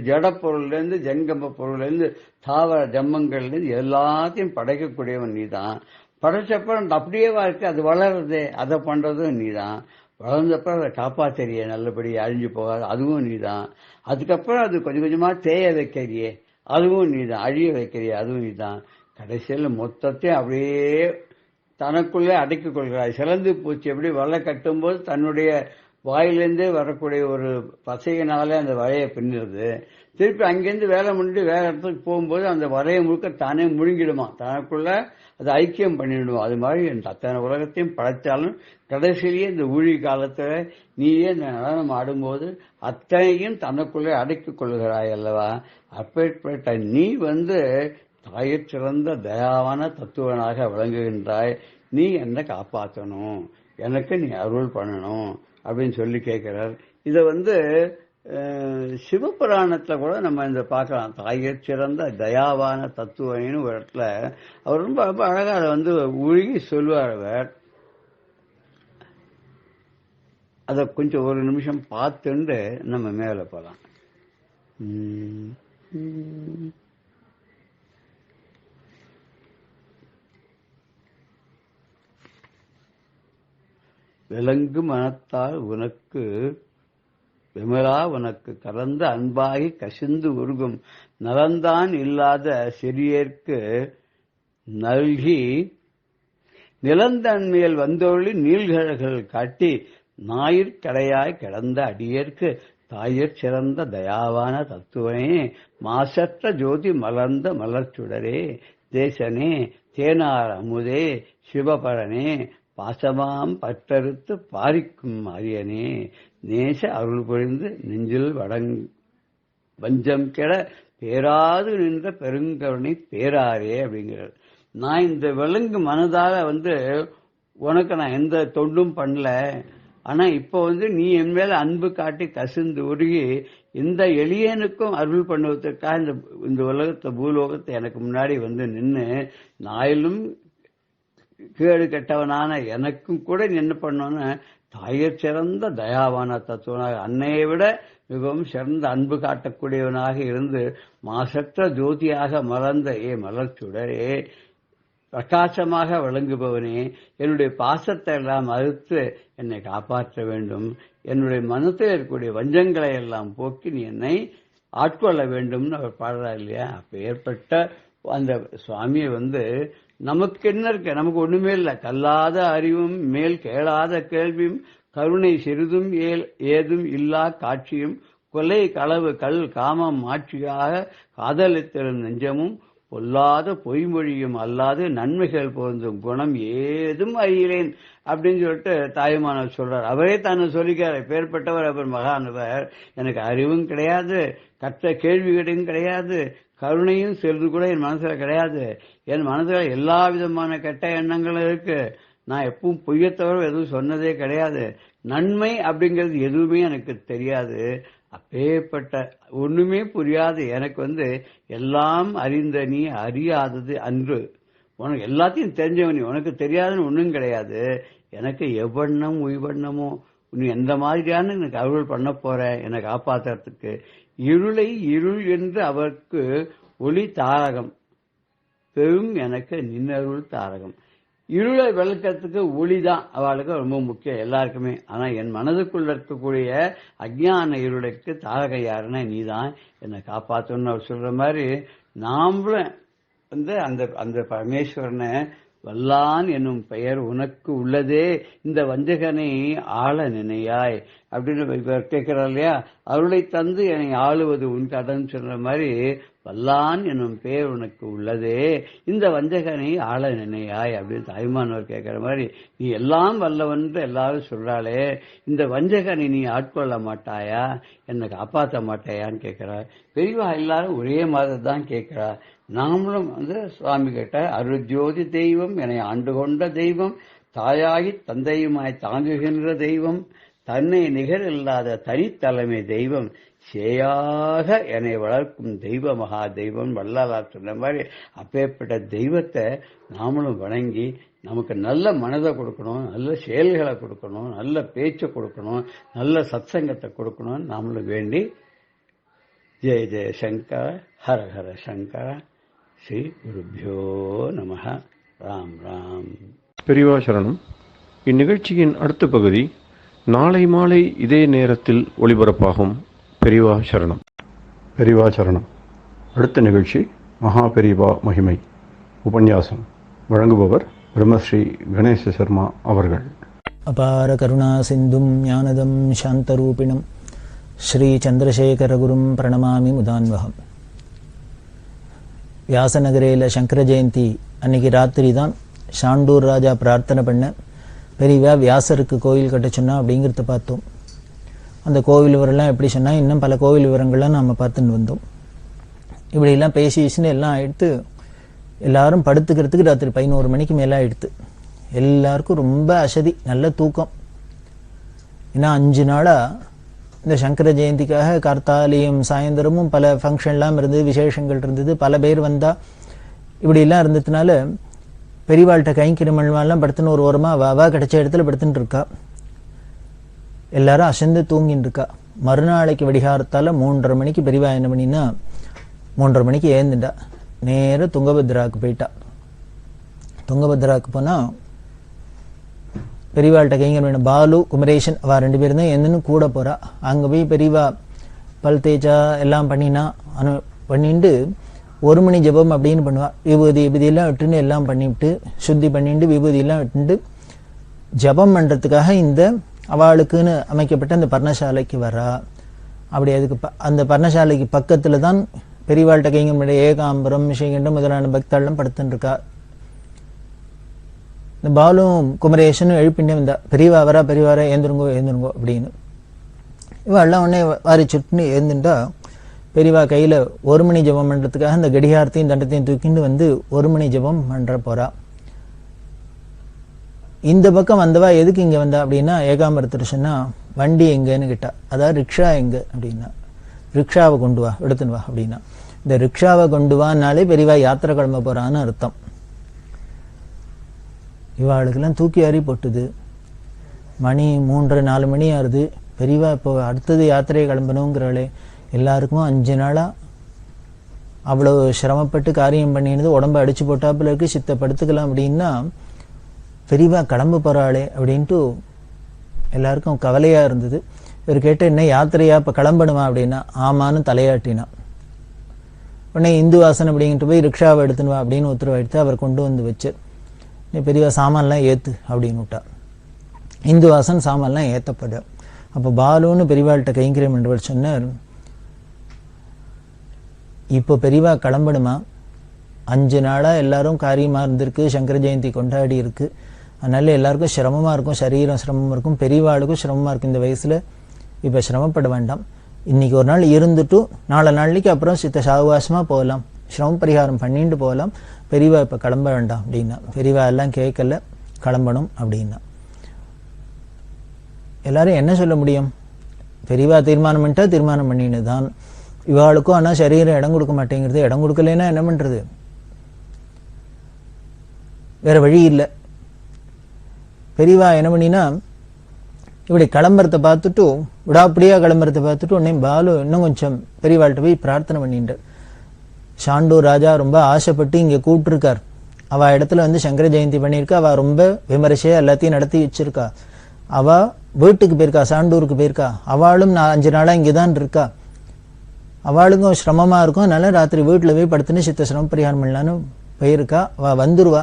ஜட பொருள்லேருந்து ஜங்கம பொருள்லேருந்து தாவர ஜம்மங்கள்லேருந்து எல்லாத்தையும் படைக்கக்கூடியவன் நீ தான். படைச்சப்பறம் அப்படியேவா இருக்கு, அது வளருதே, அதை பண்றதும் நீ தான். வளர்ந்தப்பறம் அதை காப்பாத்தறிய நல்லபடி அழிஞ்சு போகாது, அதுவும் நீ தான். அதுக்கப்புறம் அது கொஞ்சம் கொஞ்சமா தேய வைக்கிறியே, அதுவும் நீ தான். அழிய வைக்கிறிய, அதுவும் நீ தான். கடைசியில் மொத்தத்தையும் அப்படியே தனக்குள்ளே அடக்கிக் கொள்கிறாய். சிலந்து பூச்சி எப்படி வலை கட்டும்போது தன்னுடைய வாயிலிருந்தே வரக்கூடிய ஒரு பசையினாலே அந்த வலையை பின்னுறது. திருப்பி அங்கேருந்து வேலை முடிஞ்சு வேற இடத்துக்கு போகும்போது அந்த வலையை முழுக்க தானே முழுங்கிடுமா, தனக்குள்ள அது ஐக்கியம் பண்ணிடுமா. அது மாதிரி அத்தனை உலகத்தையும் படைத்தாலும் கடைசியிலேயே இந்த ஊழி காலத்துல நீயே இந்த நடனம் ஆடும்போது அத்தனையும் தனக்குள்ளே அடக்கிக் கொள்கிறாய் அல்லவா? அப்பேற்பட்ட நீ தாயிற் சிறந்த தயாவான தத்துவனாக விளங்குகின்றாய். நீ என்னை காப்பாற்றணும், எனக்கு நீ அருள் பண்ணணும் அப்படின்னு சொல்லி கேட்கிறார். இதை சிவபுராணத்துல கூட நம்ம இந்த பார்க்கலாம். தாயிற் சிறந்த தயாவான தத்துவன்னு ஒரு இடத்துல அவர் ரொம்ப ரொம்ப அழகா அதை உருகி சொல்லுவார். அவர் அதை கொஞ்சம் ஒரு நிமிஷம் பார்த்துண்டு நம்ம மேல போலாம். விலங்கு மனத்தால் உனக்கு விமலா உனக்கு கலந்த அன்பாகி கசிந்து உருகும் நலந்தான் இல்லாத சிறியர்க்கு நல்கி நிலந்தன்மையில் வந்தொழி நீள்கழல்கள் காட்டி ஞாயிற்கடையாய் கிடந்த அடியேற்கு தாயிற் சிறந்த தயாவான தத்துவனே, மாசற்ற ஜோதி மலர்ந்த மலர்ச்சுடரே, தேசனே, தேனார் அமுதே, சிவபரனே, பாசமாம் பற்றறுத்து பாரிக்கும் அரியனே, நேச அருள் புரிந்து நெஞ்சில் வஞ்சம் கெட பேராது நின்ற பெருங்கருணை பேராரே அப்படிங்கிறார். நான் இந்த விலங்கு மனதால உனக்கு நான் எந்த தொண்டும் பண்ணல, ஆனா இப்ப நீ என் மேல அன்பு காட்டி கசிந்து உருகி இந்த எளியனுக்கும் அருள் பண்ணுவதற்காக இந்த உலகத்தை பூலோகத்தை எனக்கு முன்னாடி நின்று நாயிலும் கேடு கெட்டவனான எனக்கும் கூட நீ என்ன பண்ணோன்னு தாயிற் சிறந்த தயாவான தத்துவனாக அன்னையை விட மிகவும் சிறந்த அன்பு காட்டக்கூடியவனாக இருந்து மாசற்ற ஜோதியாக மலர்ந்த மலர்ச்சுடரே, பிரகாசமாக விளங்குபவனே, என்னுடைய பாசத்தை எல்லாம் அறுத்து என்னை காப்பாற்ற வேண்டும், என்னுடைய மனத்தில் இருக்கக்கூடிய வஞ்சங்களை எல்லாம் போக்கி நீ என்னை ஆட்கொள்ள வேண்டும்னு அவர் பாடுறார் இல்லையா. அப்ப ஏற்பட்ட அந்த சுவாமியை நமக்கு என்ன இருக்கு, நமக்கு ஒண்ணுமே இல்லை, கல்லாத அறிவும் மேல் கேளாத கேள்வியும் கருணை சிறிதும் ஏதும் இல்லா காட்சியும் கொலை களவு கல் காமம் ஆட்சியாக காதலித்திரும் நெஞ்சமும் பொல்லாத பொய்மொழியும் அல்லாது நன்மைகள் பொருந்தும் குணம் ஏதும் அறிகிறேன் அப்படின்னு சொல்லிட்டு தாயுமானவர் சொல்றார். அவரே தானே சொல்லிக்கார், பேர்பட்டவர் அவர் மகானவர், எனக்கு அறிவும் கிடையாது, கற்ற கேள்விகளும் கிடையாது, கருணையும் சிறிது கூட என் மனசுல கிடையாது, என் மனசுல எல்லா விதமான கெட்ட எண்ணங்களும் இருக்கு, நான் எப்பவும் பொய்யத்தவரை எதுவும் சொன்னதே கிடையாது, நன்மை அப்படிங்கிறது எதுவுமே எனக்கு தெரியாது, அப்பேற்பட்ட ஒண்ணுமே புரியாது எனக்கு எல்லாம் அறிந்த நீ அறியாதது அன்று, உனக்கு எல்லாத்தையும் தெரிஞ்சவன் நீ, உனக்கு தெரியாதுன்னு ஒன்றும் கிடையாது, எனக்கு எவ்வண்ணம் உய்வண்ணமோ நீ எந்த மாதிரியான எனக்கு அருள் பண்ண போற என்னை காப்பாத்துறதுக்கு, இருளை இருள் என்று அவருக்கு ஒளி தாரகம் பெரும் எனக்கு நின்னருள் தாரகம். இருளை விளக்கத்துக்கு ஒளிதான் அவளுக்கு ரொம்ப முக்கியம் எல்லாருக்குமே. ஆனா என் மனதுக்குள்ள இருக்கக்கூடிய அஜ்ஞான இருளுக்கு தாரக யாருன்னா நீதான் என்னை காப்பாற்றணும்னு அவர் சொல்ற மாதிரி நாமளும் அந்த அந்த பரமேஸ்வரனை வல்லான் என்னும் பெயர் உனக்கு உள்ளதே, இந்த வஞ்சகனை ஆள நினையாய் அப்படின்னு கேட்கிறார் இல்லையா. அருளை தந்து என்னை ஆளுவது உன் கடன் சொல்ற மாதிரி வல்லான் என்னும் பெயர் உனக்கு உள்ளதே, இந்த வஞ்சகனை ஆள நினையாய் அப்படின்னு தாய்மானவர் கேட்கிற மாதிரி நீ எல்லாம் வல்லவன்று எல்லாரும் சொல்றாளே, இந்த வஞ்சகனை நீ ஆட்கொள்ள மாட்டாயா, என்னை காப்பாற்ற மாட்டாயான்னு கேட்கிறார். பெரியவா எல்லாரும் ஒரே மாதிரி தான் கேட்கிறா. நாமளும் சுவாமி கேட்ட அருஜோதி தெய்வம், என்னை ஆண்டு கொண்ட தெய்வம், தாயாகி தந்தையுமாய் தாங்குகின்ற தெய்வம், தன்னை நிகர் இல்லாத தனித்தலைமை தெய்வம், சேயாக என்னை வளர்க்கும் தெய்வ மகா தெய்வம் வள்ளலார் சொன்ன மாதிரி அப்பேற்பட்ட தெய்வத்தை நாமளும் வணங்கி நமக்கு நல்ல மனதை கொடுக்கணும், நல்ல செயல்களை கொடுக்கணும், நல்ல பேச்சை கொடுக்கணும், நல்ல சத்சங்கத்தை கொடுக்கணும் நாமளும் வேண்டி ஜெய ஜெய சங்கர ஹர ஹர சங்கர ஸ்ரீ குருபியோ நமஹ. ராம் ராம். பெரியவா சரணம். இந்நிகழ்ச்சியின் அடுத்த பகுதி நாளை மாலை இதே நேரத்தில் ஒளிபரப்பாகும். பெரியவா சரணம். பெரியவா சரணம். அடுத்த நிகழ்ச்சி மகா பெரியவா மகிமை உபன்யாசம். வழங்குபவர் பிரம்மஸ்ரீ கணேச சர்மா அவர்கள். அபார கருணா சிந்தும் ஞானதம் சாந்தரூபிணம் ஸ்ரீ சந்திரசேகரகுரும் பிரணமாமி முதான்வகம். வியாசநகரையில் சங்கர ஜெயந்தி அன்னைக்கு ராத்திரி தான் சாண்டூர் ராஜா பிரார்த்தனை பண்ண பெரியவா வியாசருக்கு கோயில் கட்ட சொன்னா அப்படிங்கிறத பார்த்தோம். அந்த கோவில் விவரம்லாம் எப்படி சொன்னால் இன்னும் பல கோவில் விவரங்கள்லாம் நாம் பார்த்துன்னு வந்தோம். இப்படிலாம் பேசிச்சுன்னு எல்லாம் எடுத்து எல்லாரும் படுத்துக்கிறதுக்கு ராத்திரி 11 மணிக்கு மேலே ஆயிடுத்து. எல்லாருக்கும் ரொம்ப அசதி, நல்ல தூக்கம். ஏன்னா 5 நாளாக இந்த சங்கர ஜெயந்திக்காக கார்த்தாலியும் சாயந்தரமும் பல ஃபங்க்ஷன்லாம் இருந்தது, விசேஷங்கள் இருந்தது, பல பேர் வந்தால் இப்படிலாம் இருந்ததுனால பெரியவாள்கிட்ட கைங்கிருமல்லாம் படுத்துன்னு ஒரு ஓரமாக வாவா கிடைச்ச இடத்துல படுத்துட்டு இருக்கா. எல்லாரும் அசந்து தூங்கின்னு இருக்கா. மறுநாளைக்கு வெடிகாரத்தால் 3:30 மணிக்கு பெரியவா என்ன பண்ணினா 3:30 மணிக்கு ஏந்துண்டா. நேராக துங்கபத்ராவுக்கு போயிட்டா. துங்கபத்ராவுக்கு போனால் பெரியவாள்கிட்ட கைங்கர் வேணும் பாலு குமரேஷன் அவள் 2 பேரும் தான் என்னன்னு கூட போகிறா. அங்கே போய் பெரியவா பல் தேய்ச்சா எல்லாம் பண்ணினா பண்ணிட்டு ஒரு மணி ஜபம் அப்படின்னு பண்ணுவா. விபூதியெல்லாம் விட்டுன்னு எல்லாம் பண்ணிவிட்டு சுத்தி பண்ணிட்டு விபூதியெல்லாம் விட்டுண்டு ஜபம் பண்றதுக்காக இந்த அவளுக்குன்னு அமைக்கப்பட்ட அந்த பர்ணசாலைக்கு வரா. அப்படி அதுக்கு அந்த பர்ணசாலைக்கு பக்கத்துல தான் பெரியவாள்கிட்ட கைங்க ஏகாம்பரம் விஷயங்கண்டம் முதலான பக்தாள்லாம் படுத்துன்னு இருக்கா. இந்த பாலும் குமரேஷனும் எழுப்பிண்டே வந்தா, பெரியவா வரா பெரியவாரா ஏந்துருங்கோ ஏந்துருங்கோ அப்படின்னு. இவெல்லாம் உடனே வாரி சுட்டுன்னு ஏந்துட்டா பெரியவா கையில ஒரு மணி ஜபம் பண்றதுக்காக அந்த கடிகாரத்தையும் தண்டத்தையும் தூக்கிண்டு வந்து ஒரு மணி ஜபம் பண்ற போறா. இந்த பக்கம் வந்தவா எதுக்கு இங்க வந்தா அப்படின்னா, ஏகாம்பரத்திட்ட சொன்னா வண்டி எங்கன்னு கேட்டா. அதாவது ரிக்ஷா எங்க அப்படின்னா, ரிக்ஷாவை கொண்டு வா எடுத்துன்னு வா அப்படின்னா. இந்த ரிக்ஷாவை கொண்டு வானாலே பெரியவா யாத்திரை கிளம்ப போறான்னு அர்த்தம். இவாளுக்கெல்லாம் தூக்கி அறி போட்டுது. மணி 3-4 மணி ஆறுது. பெரியவா இப்போ அடுத்தது யாத்திரையை கிளம்பணுங்கிறாளே. எல்லாருக்கும் 5 நாளா அவ்வளவு சிரமப்பட்டு காரியம் பண்ணினது உடம்ப அடிச்சு போட்டாப்புல இருக்கு. சித்த படுத்துக்கலாம் அப்படின்னா பெரியவா கிளம்ப போறாளே அப்படின்ட்டு எல்லாருக்கும் கவலையா இருந்தது. இவர் கேட்ட என்ன யாத்திரையா இப்ப கிளம்பணுமா அப்படின்னா ஆமான்னு தலையாட்டினா. உடனே இந்துவாசன் அப்படின்ட்டு போய் ரிக்ஷாவை எடுத்துன்னு வா அப்படின்னு உத்தரவு எடுத்து அவர் கொண்டு வந்து வச்சு, நீ பெரியவா சாமான்லாம் ஏத்து அப்படின்னு விட்டா. இந்துவாசன் சாமான்லாம் ஏத்தப்பட. அப்ப பாலுன்னு பெரியவாள்கிட்ட கைங்கரியம் என்றவர் சொன்னார், இப்போ பெரியவா கிளம்பணுமா? 5 நாளா எல்லாரும் காரியமா இருந்திருக்கு, சங்கர ஜெயந்தி கொண்டாடி இருக்கு. அதனால எல்லாருக்கும் சிரமமா இருக்கும், சரீரம் சிரமமா இருக்கும், பெரியவாளுக்கும் சிரமமா இருக்கும். இந்த வயசுல இப்ப சிரமப்பட வேண்டாம். இன்னைக்கு ஒரு நாள் இருந்துட்டு நாளைக்கு அப்புறம் சித்த சாவகாசமா போகலாம், சிரம பரிகாரம் பண்ணிட்டு போகலாம். பெரியவா இப்ப கிளம்ப வேண்டாம் அப்படின்னா. பெரியவா எல்லாம் கேட்கல, கிளம்பணும் அப்படின்னா. எல்லாரும் என்ன சொல்ல முடியும்? பெரியவா தீர்மானம் பண்ணிட்டா தீர்மானம் பண்ணின்னு தான். இவாளுக்கும் ஆனா சரீரம் இடம் கொடுக்க மாட்டேங்கிறது. இடம் கொடுக்கலன்னா என்ன பண்றது? வேற வழி இல்லை. பெரியவா என்ன பண்ணினா, இப்படி கிளம்புறத பார்த்துட்டு விடாப்படியா கிளம்புறத பார்த்துட்டு உடனே பாலு இன்னும் கொஞ்சம் பெரியவாள்கிட்ட போய் பிரார்த்தனை பண்ணிட்டார். சாண்டூர் ராஜா ரொம்ப ஆசைப்பட்டு இங்க கூப்பிட்டுருக்கார். அவ இடத்துல வந்து சங்கர ஜெயந்தி பண்ணியிருக்கா. அவ ரொம்ப விமரிசையா எல்லாத்தையும் நடத்தி வச்சிருக்கா. அவ வீட்டுக்கு போயிருக்கா, சாண்டூருக்கு போயிருக்கா. அவளும் 5 நாளா இங்கதான் இருக்கா. அவளுக்கும் சிரமமா இருக்கும். அதனால ராத்திரி வீட்டுல போய் படுத்துன்னு சித்த சிரம பரிகாரம் பண்ணலான்னு போயிருக்கா. அவ வந்துருவா.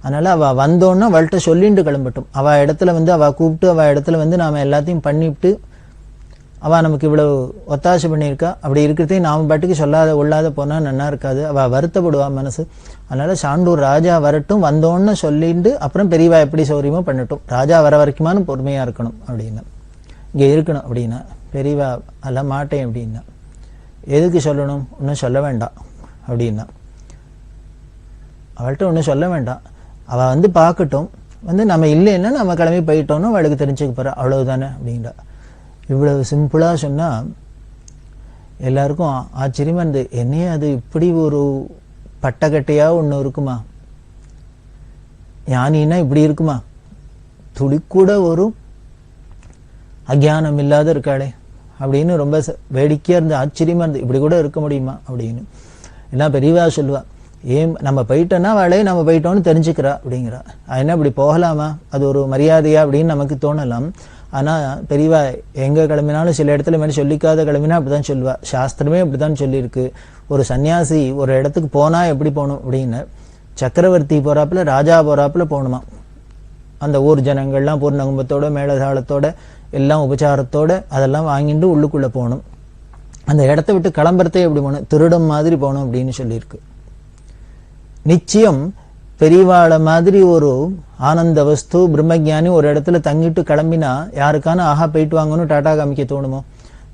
அதனால அவ வந்தோன்னா அவள்கிட்ட சொல்லிட்டு கிளம்பட்டும். அவ இடத்துல வந்து அவ கூப்பிட்டு அவ இடத்துல வந்து நாம எல்லாத்தையும் பண்ணிவிட்டு அவ நமக்கு இவ்வளவு ஒத்தாசை பண்ணியிருக்கா. அப்படி இருக்கிறதையும் நாம பாட்டுக்கு சொல்லாத உள்ளாத போனா நல்லா இருக்காது. அவ வருத்தப்படுவா மனசு. அதனால சாண்டூர் ராஜா வரட்டும், வந்தோன்னு சொல்லிட்டு அப்புறம் பெரியவா எப்படி சௌரியமோ பண்ணட்டும். ராஜா வர வரைக்குமானு பொறுமையா இருக்கணும் அப்படின்னா, இங்க இருக்கணும் அப்படின்னா. பெரியவா அல்ல மாட்டேன் அப்படின்னா. எதுக்கு சொல்லணும்? ஒன்னும் சொல்ல வேண்டாம் அப்படின்னா. அவள்கிட்ட ஒன்னும் சொல்ல வேண்டாம். அவ வந்து பார்க்கட்டும், வந்து நம்ம இல்லைன்னா நம்ம கிளம்பி போயிட்டோம்னு அவளுக்கு தெரிஞ்சுக்க போறா, அவ்வளவுதானே அப்படின்றா. இவ்வளவு சிம்பிளா சொன்னா எல்லாருக்கும் ஆச்சரியமா இருந்து, என்னையே அது இப்படி ஒரு பட்டக்கட்டையா ஒண்ணு இருக்குமா? ஞானின்னா இப்படி இருக்குமா? துளி கூட ஒரு அஜானம் இல்லாத இருக்காளே அப்படின்னு ரொம்ப வேடிக்கையா இருந்து ஆச்சரியமா இருந்து, இப்படி கூட இருக்க முடியுமா அப்படின்னு. எல்லாம் பெரியவா சொல்லுவா, ஏன் நம்ம போயிட்டோன்னா அவளே நம்ம போயிட்டோம்னு தெரிஞ்சுக்கிறா அப்படிங்கிறா. என்ன இப்படி போகலாமா? அது ஒரு மரியாதையா அப்படின்னு நமக்கு தோணலாம். ஆனா பெரியவா எங்க கிளம்பினாலும் சில இடத்துல மாதிரி சொல்லிக்காத கிளம்பினா அப்படிதான் சொல்லுவா. சாஸ்திரமே அப்படித்தான் சொல்லியிருக்கு. ஒரு சன்னியாசி ஒரு இடத்துக்கு போனா எப்படி போகணும் அப்படின்னு, சக்கரவர்த்தி போறாப்புல ராஜா போறாப்புல போகணுமா. அந்த ஊர் ஜனங்கள்லாம் பூர்ண கும்பத்தோட மேலதாளத்தோட எல்லாம் உபச்சாரத்தோட அதெல்லாம் வாங்கிட்டு உள்ளுக்குள்ள போகணும். அந்த இடத்த விட்டு கிளம்புறதே எப்படி போகணும்? திருடம் மாதிரி போகணும் அப்படின்னு சொல்லியிருக்கு. நிச்சயம் பெரியவாள மாதிரி ஒரு ஆனந்த வஸ்து பிரம்மஜானி ஒரு இடத்துல தங்கிட்டு கிளம்பினா யாருக்கான ஆஹா போயிட்டு வாங்கணும் டாடா காமிக்க தோணுமோ?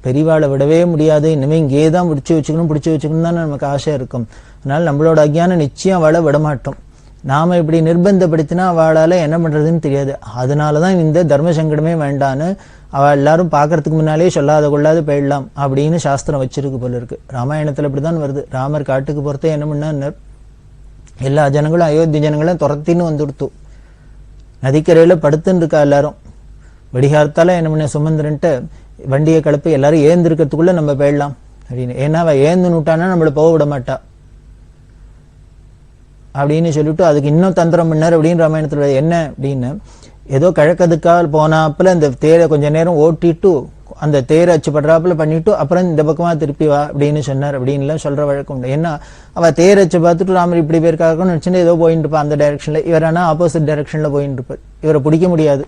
பெரியவாளை விடவே முடியாது. இனிமே இங்கே தான் பிடிச்சி வச்சுக்கணும் தான் நமக்கு ஆசை இருக்கும். அதனால நம்மளோட அஜ்ஞானம் நிச்சயம் அவளை விடமாட்டோம். நாம இப்படி நிர்பந்தப்படுத்தினா அவளால என்ன பண்றதுன்னு தெரியாது. அதனாலதான் இந்த தர்ம சங்கடமே வேண்டான்னு அவள் எல்லாரும் பாக்குறதுக்கு முன்னாலே சொல்லாத கொள்ளாது போயிடலாம் அப்படின்னு சாஸ்திரம் வச்சிருக்கு போல இருக்கு. ராமாயணத்துல அப்படிதான் வருது. ராமர் காட்டுக்கு போறதே என்ன பண்ணார், எல்லா ஜனங்களும் அயோத்தி ஜனங்களும் துரத்தின்னு வந்துடுத்து. நதிக்கரையில படுத்துன்னு இருக்கா எல்லாரும். வெடிகாரத்தால என்ன பண்ண சுமந்திரன்ட்டு வண்டியை கிளப்பி எல்லாரும் ஏந்திருக்கிறதுக்குள்ள நம்ம போயிடலாம் அப்படின்னு. ஏன்னா அவ ஏந்து நூட்டானா நம்மள போக விட மாட்டா அப்படின்னு சொல்லிட்டு அதுக்கு இன்னும் தந்திரம் பண்ணார் அப்படின்னு ராமாயணத்துல. என்ன அப்படின்னு, ஏதோ கிழக்கதுக்கால் போனாப்புல இந்த தேரை கொஞ்ச நேரம் ஓட்டிட்டு அந்த தேர் அச்சு படுறாப்புல பண்ணிட்டு அப்புறம் இந்த பக்கமா திருப்பி வா அப்படின்னு சொன்னார் அப்படின்லாம் சொல்ற வழக்கம் உண்டு. ஏன்னா அவ தேர் அச்சு பார்த்துட்டு ராமர் இப்படி போயிருக்காருன்னு நினைச்சுட்டு ஏதோ போயிட்டு இருப்பா அந்த டைரக்ஷன்ல, இவர் ஆனா ஆப்போசிட் டைரக்ஷன்ல போயிட்டு இருப்பார், இவரை பிடிக்க முடியாது.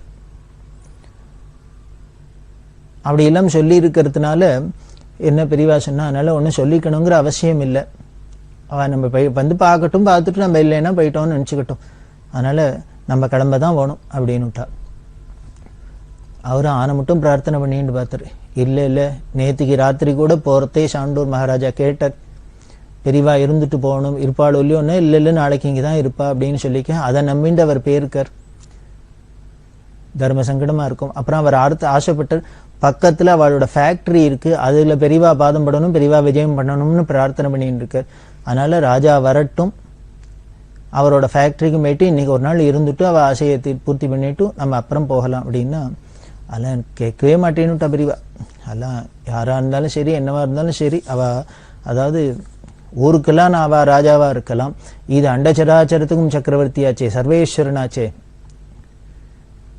அப்படி எல்லாம் சொல்லி இருக்கிறதுனால என்ன பெரியவா சொன்னா, அதனால ஒன்னும் சொல்லிக்கணுங்கிற அவசியம் இல்லை, அவ நம்ம வந்து பார்க்கட்டும், பார்த்துட்டு நம்ம இல்லைன்னா போயிட்டோம்னு நினைச்சுக்கிட்டோம், அதனால நம்ம கிளம்ப தான் வேணும் அப்படின்னு விட்டா. அவரும் ஆனை மட்டும் பிரார்த்தனை பண்ணிட்டு பார்த்தாரு. இல்லை நேற்றுக்கு ராத்திரி கூட போறதே சாண்டூர் மகாராஜா கேட்டார், பெரியவா இருந்துட்டு போகணும், இருப்பாள் இல்லையோன்னு. இல்லை நாளைக்கு இங்கே தான் இருப்பா அப்படின்னு சொல்லிக்க, அதை நம்பிட்டு அவர் போயிருக்கார். தர்ம சங்கடமா இருக்கும். அப்புறம் அவர் அடுத்து ஆசைப்பட்டார், பக்கத்துல அவளோட ஃபேக்டரி இருக்கு, அதுல பெரியவா பாதம் படணும், பெரியவா விஜயம் பண்ணணும்னு பிரார்த்தனை பண்ணிட்டு இருக்கார். அதனால ராஜா வரட்டும், அவரோட ஃபேக்டரிக்கு போயிட்டு இன்னைக்கு ஒரு நாள் இருந்துட்டு அவ ஆசையை பூர்த்தி பண்ணிட்டு நம்ம அப்புறம் போகலாம் அப்படின்னா, அதெல்லாம் கேட்கவே மாட்டேன்னுட்டா பெரியவா. அதெல்லாம் யாரா இருந்தாலும் சரி, என்னவா இருந்தாலும் சரி, அவ அதாவது ஊருக்கெல்லாம் அவ ராஜாவா இருக்கலாம், இது அண்டச்சராச்சரத்துக்கும் சக்கரவர்த்தியாச்சே, சர்வேஸ்வரனாச்சே,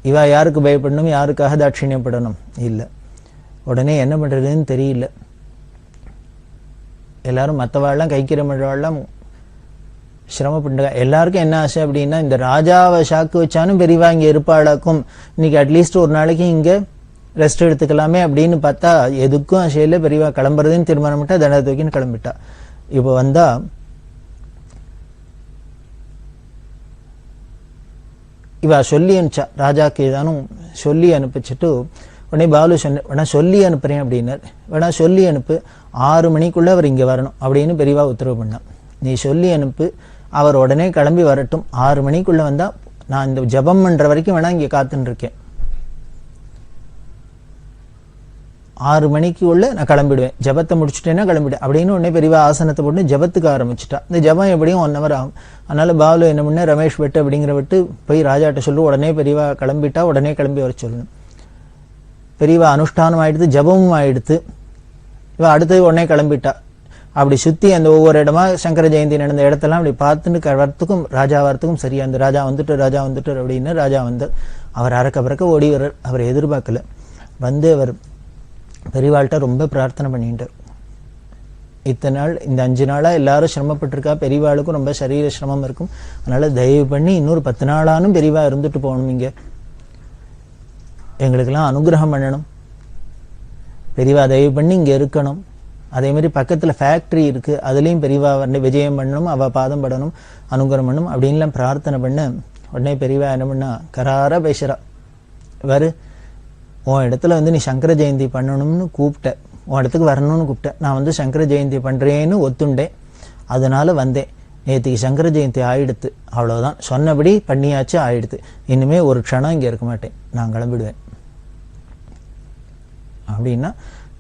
இவ யாருக்கு பயப்படணும், யாருக்காக தாட்சிணியப்படணும் இல்லை. உடனே என்ன பண்றதுன்னு தெரியல. எல்லாரும் மற்றவாள்லாம் கைக்கிரமழாள்லாம் சிரமப்பட்டு, எல்லாருக்கும் என்ன ஆசை அப்படின்னா, இந்த ராஜாவை சாக்கு வச்சாலும் பெரியவா இங்க இருப்பாளாக்கும், இன்னைக்கு அட்லீஸ்ட் ஒரு நாளைக்கு இங்க ரெஸ்ட் எடுத்துக்கலாமே அப்படின்னு பார்த்தா எதுக்கும் ஆசையில பெரியவா கிளம்புறதுன்னு தீர்மானம் பண்ணிட்டா, தண்டை தூக்கின்னு கிளம்பிட்டா. இப்போ வந்தா இவ சொல்லி அனுப்பிச்சா, ராஜாக்கு ஏதானும் சொல்லி அனுப்பிச்சுட்டு உடனே பாலு சொன்ன, வேணா சொல்லி அனுப்புறேன் அப்படின்னார். வேணா சொல்லி அனுப்பு, 6 மணிக்குள்ள அவர் இங்க வரணும் அப்படின்னு பெரியவா உத்தரவு பண்ணான். நீ சொல்லி அனுப்பு, அவர் உடனே கிளம்பி வரட்டும், 6 மணிக்குள்ள வந்தா நான் இந்த ஜபம் பண்ற வரைக்கும் வேணா இங்க காத்துன்னு இருக்கேன், 6 மணிக்கு உள்ள நான் கிளம்பிடுவேன், ஜபத்தை முடிச்சுட்டேன்னா கிளம்பிடுவேன் அப்படின்னு உடனே பெரியவா ஆசனத்தை போட்டு ஜபத்துக்கு ஆரம்பிச்சுட்டா. இந்த ஜபம் எப்படியும் 1 hour ஆகும். அதனால பாலு என்ன பண்ண, ரமேஷ் வெட்டு அப்படிங்கிற விட்டு போய் ராஜாட்ட சொல்லு, உடனே பெரியவா கிளம்பிட்டா உடனே கிளம்பி வர சொல்லணும். பெரியவா அனுஷ்டானம் ஆயிடுத்து, ஜபமும் ஆயிடுத்து, இவ அடுத்தது உடனே கிளம்பிட்டா. அப்படி சுத்தி அந்த ஒவ்வொரு இடமா சங்கர ஜெயந்தி நடந்த இடத்தெல்லாம் அப்படி பார்த்துட்டு வரத்துக்கும் ராஜா வரத்துக்கும் சரியா, அந்த ராஜா வந்துட்டு அப்படின்னு ராஜா வந்து அவர் அறக்க பறக்க ஓடி வர்றார். அவர் எதிர்பார்க்கல. வந்து அவர் பெரியவாள்கிட்ட ரொம்ப பிரார்த்தனை பண்ணிட்டார். இத்தனை நாள் இந்த 5 நாளா எல்லாரும் சிரமப்பட்டிருக்கா, பெரியவாளுக்கும் ரொம்ப சரீர சிரமம் இருக்கும், அதனால தயவு பண்ணி இன்னொரு 10 நாளானும் பெரியவா இருந்துட்டு போகணும், இங்க எங்களுக்கெல்லாம் அனுகிரகம் பண்ணணும், பெரியவா தயவு பண்ணி இங்க இருக்கணும். அதே மாதிரி பக்கத்துல ஃபேக்டரி இருக்கு, அதுலயும் பெரியவா விஜயம் பண்ணணும், அவ பாதம் படணும், அனுகிரகம் பண்ணணும் அப்படின்லாம் பிரார்த்தனை பண்ண உடனே பெரியவா என்ன பண்ணா, கராரா பேசுறா. இவரு உன் இடத்துல வந்து நீ சங்கர ஜெயந்தி பண்ணணும்னு கூப்பிட்ட, உன் இடத்துக்கு வரணும்னு கூப்பிட்ட, நான் வந்து சங்கர ஜெயந்தி பண்றேன்னு ஒத்துண்டேன், அதனால வந்தேன். நேற்றுக்கு சங்கர ஜெயந்தி ஆயிடுத்து, அவ்வளவுதான், சொன்னபடி பண்ணியாச்சு, ஆயிடுத்து, இனிமே ஒரு க்ஷணம் இங்க இருக்க மாட்டேன், நான் கிளம்பிடுவேன் அப்படின்னா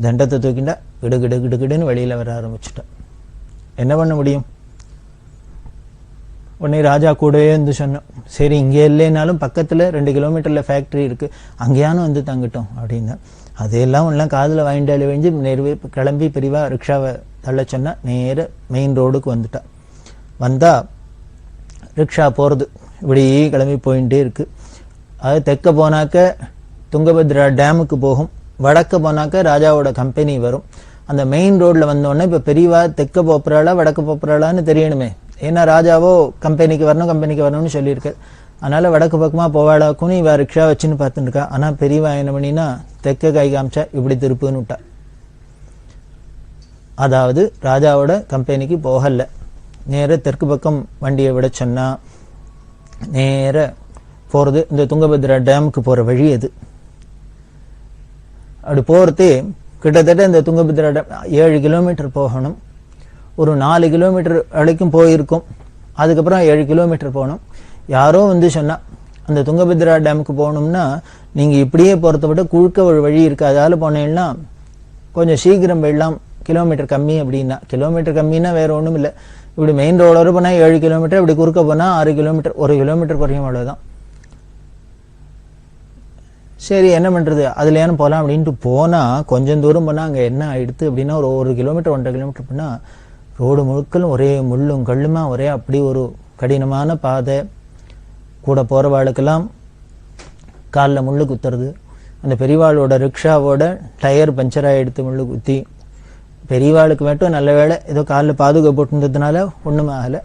தண்டத்தை தூக்கிண்டா கிடுன்னு வெளியில வர ஆரம்பிச்சுட்டா. என்ன பண்ண முடியும்? உடனே ராஜா கூடவே வந்து சொன்னோம், சரி இங்கே இல்லைனாலும் பக்கத்துல 2 கிலோமீட்டர்ல ஃபேக்டரி இருக்கு, அங்கேயானும் வந்து தங்கட்டும் அப்படின்னா. அதையெல்லாம் எல்லாம் காதுல வாங்கிட்டாலே வேண்டி நேர்வே கிளம்பி பெரியவா ரிக்ஷாவை தள்ள சொன்னா, நேர மெயின் ரோடுக்கு வந்துட்டா. வந்தா ரிக்ஷா போறது இப்படி கிளம்பி போயிட்டே இருக்கு. அது தெற்க போனாக்க துங்கபத்ரா டேமுக்கு போகும், வடக்க போனாக்க ராஜாவோட கம்பெனி வரும். அந்த மெயின் ரோட்ல வந்தோடனே இப்ப பெரியவா தெற்க போப்புறாளா வடக்க போப்புறாளான்னு தெரியணுமே, ஏன்னா ராஜாவோ கம்பெனிக்கு வரணும்னு சொல்லியிருக்க, அதனால வடக்கு பக்கமா போவாளாக்குன்னு இவ ரிக்ஷா வச்சுன்னு பார்த்துட்டு இருக்கா. ஆனா பெரியவா என்ன பண்ணினா தெற்க கை காமிச்சா இப்படி திருப்புன்னு விட்டா. அதாவது ராஜாவோட கம்பெனிக்கு போகல, நேர தெற்கு பக்கம் வண்டியை விட சொன்னா, நேர போறது இந்த துங்கபத்ரா டேமுக்கு போற வழி அது. அப்படி போறது கிட்டத்தட்ட இந்த துங்கபத்ரா டேம் 7 கிலோமீட்டர் போகணும், ஒரு 4 கிலோமீட்டர் வரைக்கும் போயிருக்கும், அதுக்கப்புறம் 7 கிலோமீட்டர் போகணும். யாரோ வந்து சொன்னா, அந்த துங்கபத்ரா டேமுக்கு போகணும்னா நீங்க இப்படியே போறதை விட குழுக்க ஒரு வழி இருக்கு, அதால போனீங்கன்னா கொஞ்சம் சீக்கிரம் போயிடலாம், கிலோமீட்டர் கம்மி அப்படின்னா. கிலோமீட்டர் கம்மின்னா வேற ஒண்ணும் இல்லை, இப்படி மெயின் ரோடோட போனா 7 கிலோமீட்டர், இப்படி குறுக்க போனா 6 கிலோமீட்டர், 1 கிலோமீட்டர் குறையும், அவ்வளவுதான். சரி என்ன பண்றது, அதுலயானு போலாம் அப்படின்ட்டு போனா கொஞ்சம் தூரம் போனா அங்க என்ன ஆயிடுத்து அப்படின்னா, ஒரு 1 கிலோமீட்டர் 1.5 கிலோமீட்டர் போனா ரோடு முழுக்களும் ஒரே முள்ளும் கல்லுமா, ஒரே அப்படி ஒரு கடினமான பாதை, கூட போறவாளுக்கெல்லாம் காலில் முள்ளு குத்துறது, அந்த பெரியவாளோட ரிக்ஷாவோட டயர் பஞ்சர் ஆகிடுத்து, முள்ளு குத்தி. பெரியவாளுக்கு மட்டும் நல்ல வேலை ஏதோ காலில் பாதுகாப்பு போட்டுன்றதுனால ஒன்றும் ஆகலை.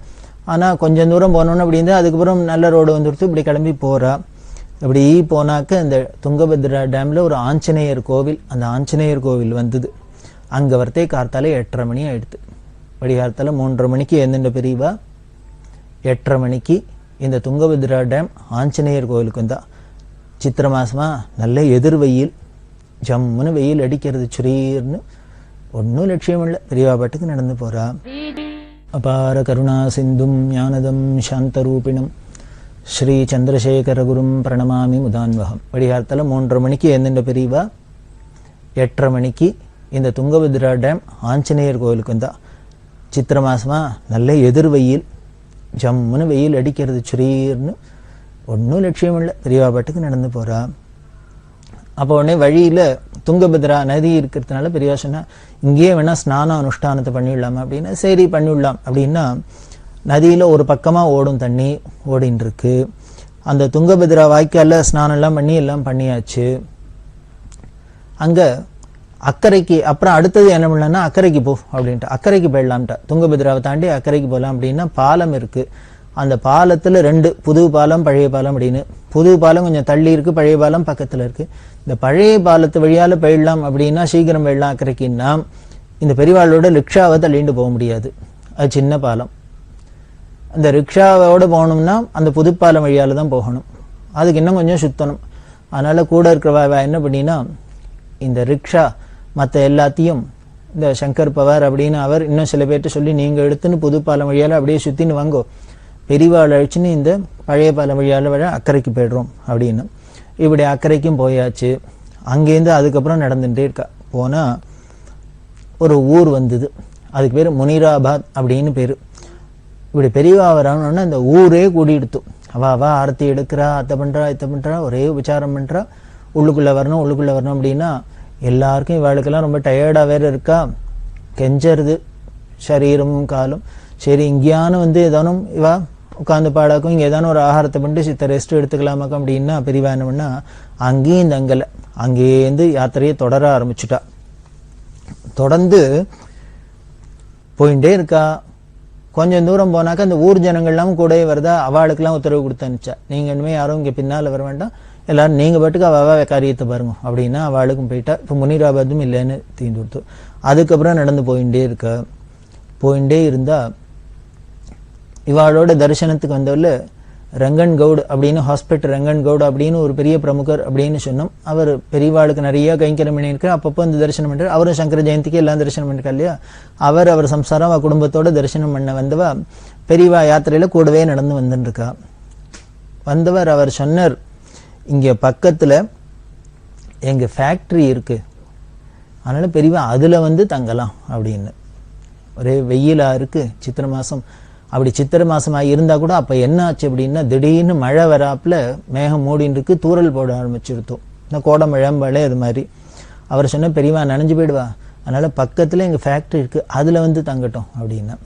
ஆனால் கொஞ்சம் தூரம் போனோன்னு அப்படின்னு அதுக்கப்புறம் நல்ல ரோடு வந்துடுத்து. இப்படி கிளம்பி போகிறா. இப்படி போனாக்க இந்த துங்கபத்ரா டேமில் ஒரு ஆஞ்சநேயர் கோவில், அந்த ஆஞ்சநேயர் கோவில் வந்தது. அங்கே வரத்தே கார்த்தால 8:30 மணி ஆயிடுது. விடிகாலத்தால் 3:30 மணிக்கு எழுந்துட்ட பெரியவா 8:30 மணிக்கு இந்த துங்கபத்ரா டேம் ஆஞ்சநேயர் கோவிலுக்கு வந்தா. சித்திர மாசமா நல்ல எதிர் வெயில், ஜம்முன்னு வெயில் அடிக்கிறது, சுரீர்னு. ஒன்றும் லட்சியம் இல்லை, பெரியவா பாட்டுக்கு நடந்து போறா. அபார கருணா சிந்தும் ஞானதம் சாந்தரூபிணம் ஸ்ரீ சந்திரசேகர குரும் பிரணமாமி முதான்வகம். விடிகாலத்தால் 3:30 மணிக்கு எழுந்துட்ட பெரியவா 8:30 மணிக்கு இந்த துங்கபத்ரா டேம் ஆஞ்சநேயர் கோவிலுக்கு வந்தா. சித்திர மாசமா நல்ல எதிர் வெயில், ஜம்முன்னு வெயில் அடிக்கிறது, சுரீர்னு. ஒன்றும் லட்சியம் இல்லை, பெரியவா பாட்டுக்கு நடந்து போறா. அப்போ உடனே வழியில துங்கபத்ரா நதி இருக்கிறதுனால பெரியவா சொன்னா, இங்கேயே வேணா ஸ்நானம் அனுஷ்டானத்தை பண்ணிவிடலாமா அப்படின்னா, சரி பண்ணிவிடலாம் அப்படின்னா, நதியில ஒரு பக்கமா ஓடும் தண்ணி ஓடின்னு இருக்கு. அந்த துங்கபத்ரா வாய்க்கால ஸ்நானம் எல்லாம் பண்ணி எல்லாம் பண்ணியாச்சு. அங்க அக்கறைக்கு அப்புறம் அடுத்தது என்ன பண்ணலாம்னா, அக்கறைக்கு போ அப்படின்ட்டு அக்கறைக்கு போயிடலாம்ட்டா. துங்கபத்ராவை தாண்டி அக்கறைக்கு போகலாம் அப்படின்னா பாலம் இருக்கு. அந்த பாலத்துல 2, புது பாலம் பழைய பாலம் அப்படின்னு. புது பாலம் கொஞ்சம் தள்ளி இருக்கு, பழைய பாலம் பக்கத்துல இருக்கு. இந்த பழைய பாலத்து வழியால போயிடலாம் அப்படின்னா சீக்கிரம் போயிடலாம் அக்கறைக்குன்னா, இந்த பெரியவாளோட ரிக்ஷாவை தள்ளிட்டு போக முடியாது, அது சின்ன பாலம். அந்த ரிக்ஷாவோட போகணும்னா அந்த புது பாலம் வழியால தான் போகணும், அதுக்கு இன்னும் கொஞ்சம் சுத்தணும். அதனால கூட இருக்கிறவா என்ன பண்ணினா, இந்த ரிக்ஷா மற்ற எல்லாத்தையும் இந்த சங்கர் பவார் அப்படின்னு அவர் இன்னும் சில பேர்கிட்ட சொல்லி, நீங்க எடுத்துன்னு புது பாலம் வழியால அப்படியே சுத்தின்னு வாங்கோ, பெரியவாள் அழிச்சுன்னு இந்த பழைய பாலம் வழியால அக்கறைக்கு போய்டுறோம் அப்படின்னு. இப்படி அக்கறைக்கும் போயாச்சு. அங்கேருந்து அதுக்கப்புறம் நடந்துட்டே இருக்கா. போனா ஒரு ஊர் வந்தது, அதுக்கு பேர் முனிராபாத் அப்படின்னு பேரு. இப்படி பெரியவா வரணும்னா இந்த ஊரே கூடிடுத்து. அவ ஆரத்தி எடுக்கிறா, அத்தை பண்றா, இத்தை பண்றா, ஒரே விசாரம் பண்றா, உள்ளுக்குள்ள வரணும் உள்ளுக்குள்ள வரணும் அப்படின்னா. எல்லாருக்கும் இவாளுக்கெல்லாம் ரொம்ப டயர்டா வேற இருக்கா, கெஞ்சருது சரீரமும் காலும். சரி இங்கேயானு ஏதானும் இவா உட்காந்து பாடாக்கும், இங்கே ஏதானும் ஒரு ஆகாரத்தை பண்ணிட்டு சித்த ரெஸ்ட் எடுத்துக்கலாமாக்கும் அப்படின்னா, பெரியவா என்ன பண்ணா, அங்கேயும் தங்கலை, அங்கேருந்து யாத்திரையை தொடர ஆரம்பிச்சுட்டா. தொடர்ந்து போயிட்டே இருக்கா. கொஞ்சம் தூரம் போனாக்கா அந்த ஊர் ஜனங்கள்லாம் கூட வருதா, அவளுக்கெல்லாம் உத்தரவு கொடுத்து அனுப்பிச்சா, நீங்க இனிமே யாரும் இங்கே பின்னால் வர வேண்டாம், எல்லாரும் நீங்க பாட்டுக்கு அவ காரியத்தை பாருங்க அப்படின்னா அவளுக்கும் போயிட்டா. இப்போ முனிராபாத்தும் இல்லைன்னு தீண்டு கொடுத்து. அதுக்கப்புறம் நடந்து போயிட்டே இருக்கா. போயிட்டே இருந்தா இவாளோட தரிசனத்துக்கு வந்தவர்ல ரங்கன் கவுட் அப்படின்னு, ஹாஸ்பிட்டல் ரங்கன் கவுட் அப்படின்னு ஒரு பெரிய பிரமுகர் அப்படின்னு சொன்னோம். அவர் பெரியவாளுக்கு நிறைய கைங்கரம் பண்ணியிருக்கார், அப்பப்போ இந்த தரிசனம் பண்ணுறார். அவரும் சங்கர ஜெயந்திக்கு எல்லாம் தரிசனம் பண்ணிருக்கா இல்லையா. அவர் சம்சாரம் குடும்பத்தோட தரிசனம் பண்ண வந்தவா பெரியவா யாத்திரையில கூடவே நடந்து வந்துருக்கா. வந்தவர் அவர் சொன்னார், இங்க பக்கத்துல எங்க ஃபேக்டரி இருக்கு, அதனால பெரியவா அதுல தங்கலாம் அப்படின்னு. ஒரே வெயிலா இருக்கு, சித்திர மாசம். அப்படி சித்திரை மாசமா இருந்தா கூட அப்ப என்ன ஆச்சு அப்படின்னா, திடீர்னு மழை வராப்புல மேகம் மூடின்னு இருக்கு, தூரல் போட ஆரம்பிச்சிருத்தோம். இந்த கோடை மழை அது மாதிரி. அவர் சொன்ன, பெரியவா நனைஞ்சு போயிடுவா, அதனால பக்கத்துல எங்க ஃபேக்டரி இருக்கு, அதுல தங்கட்டும் அப்படின்னா.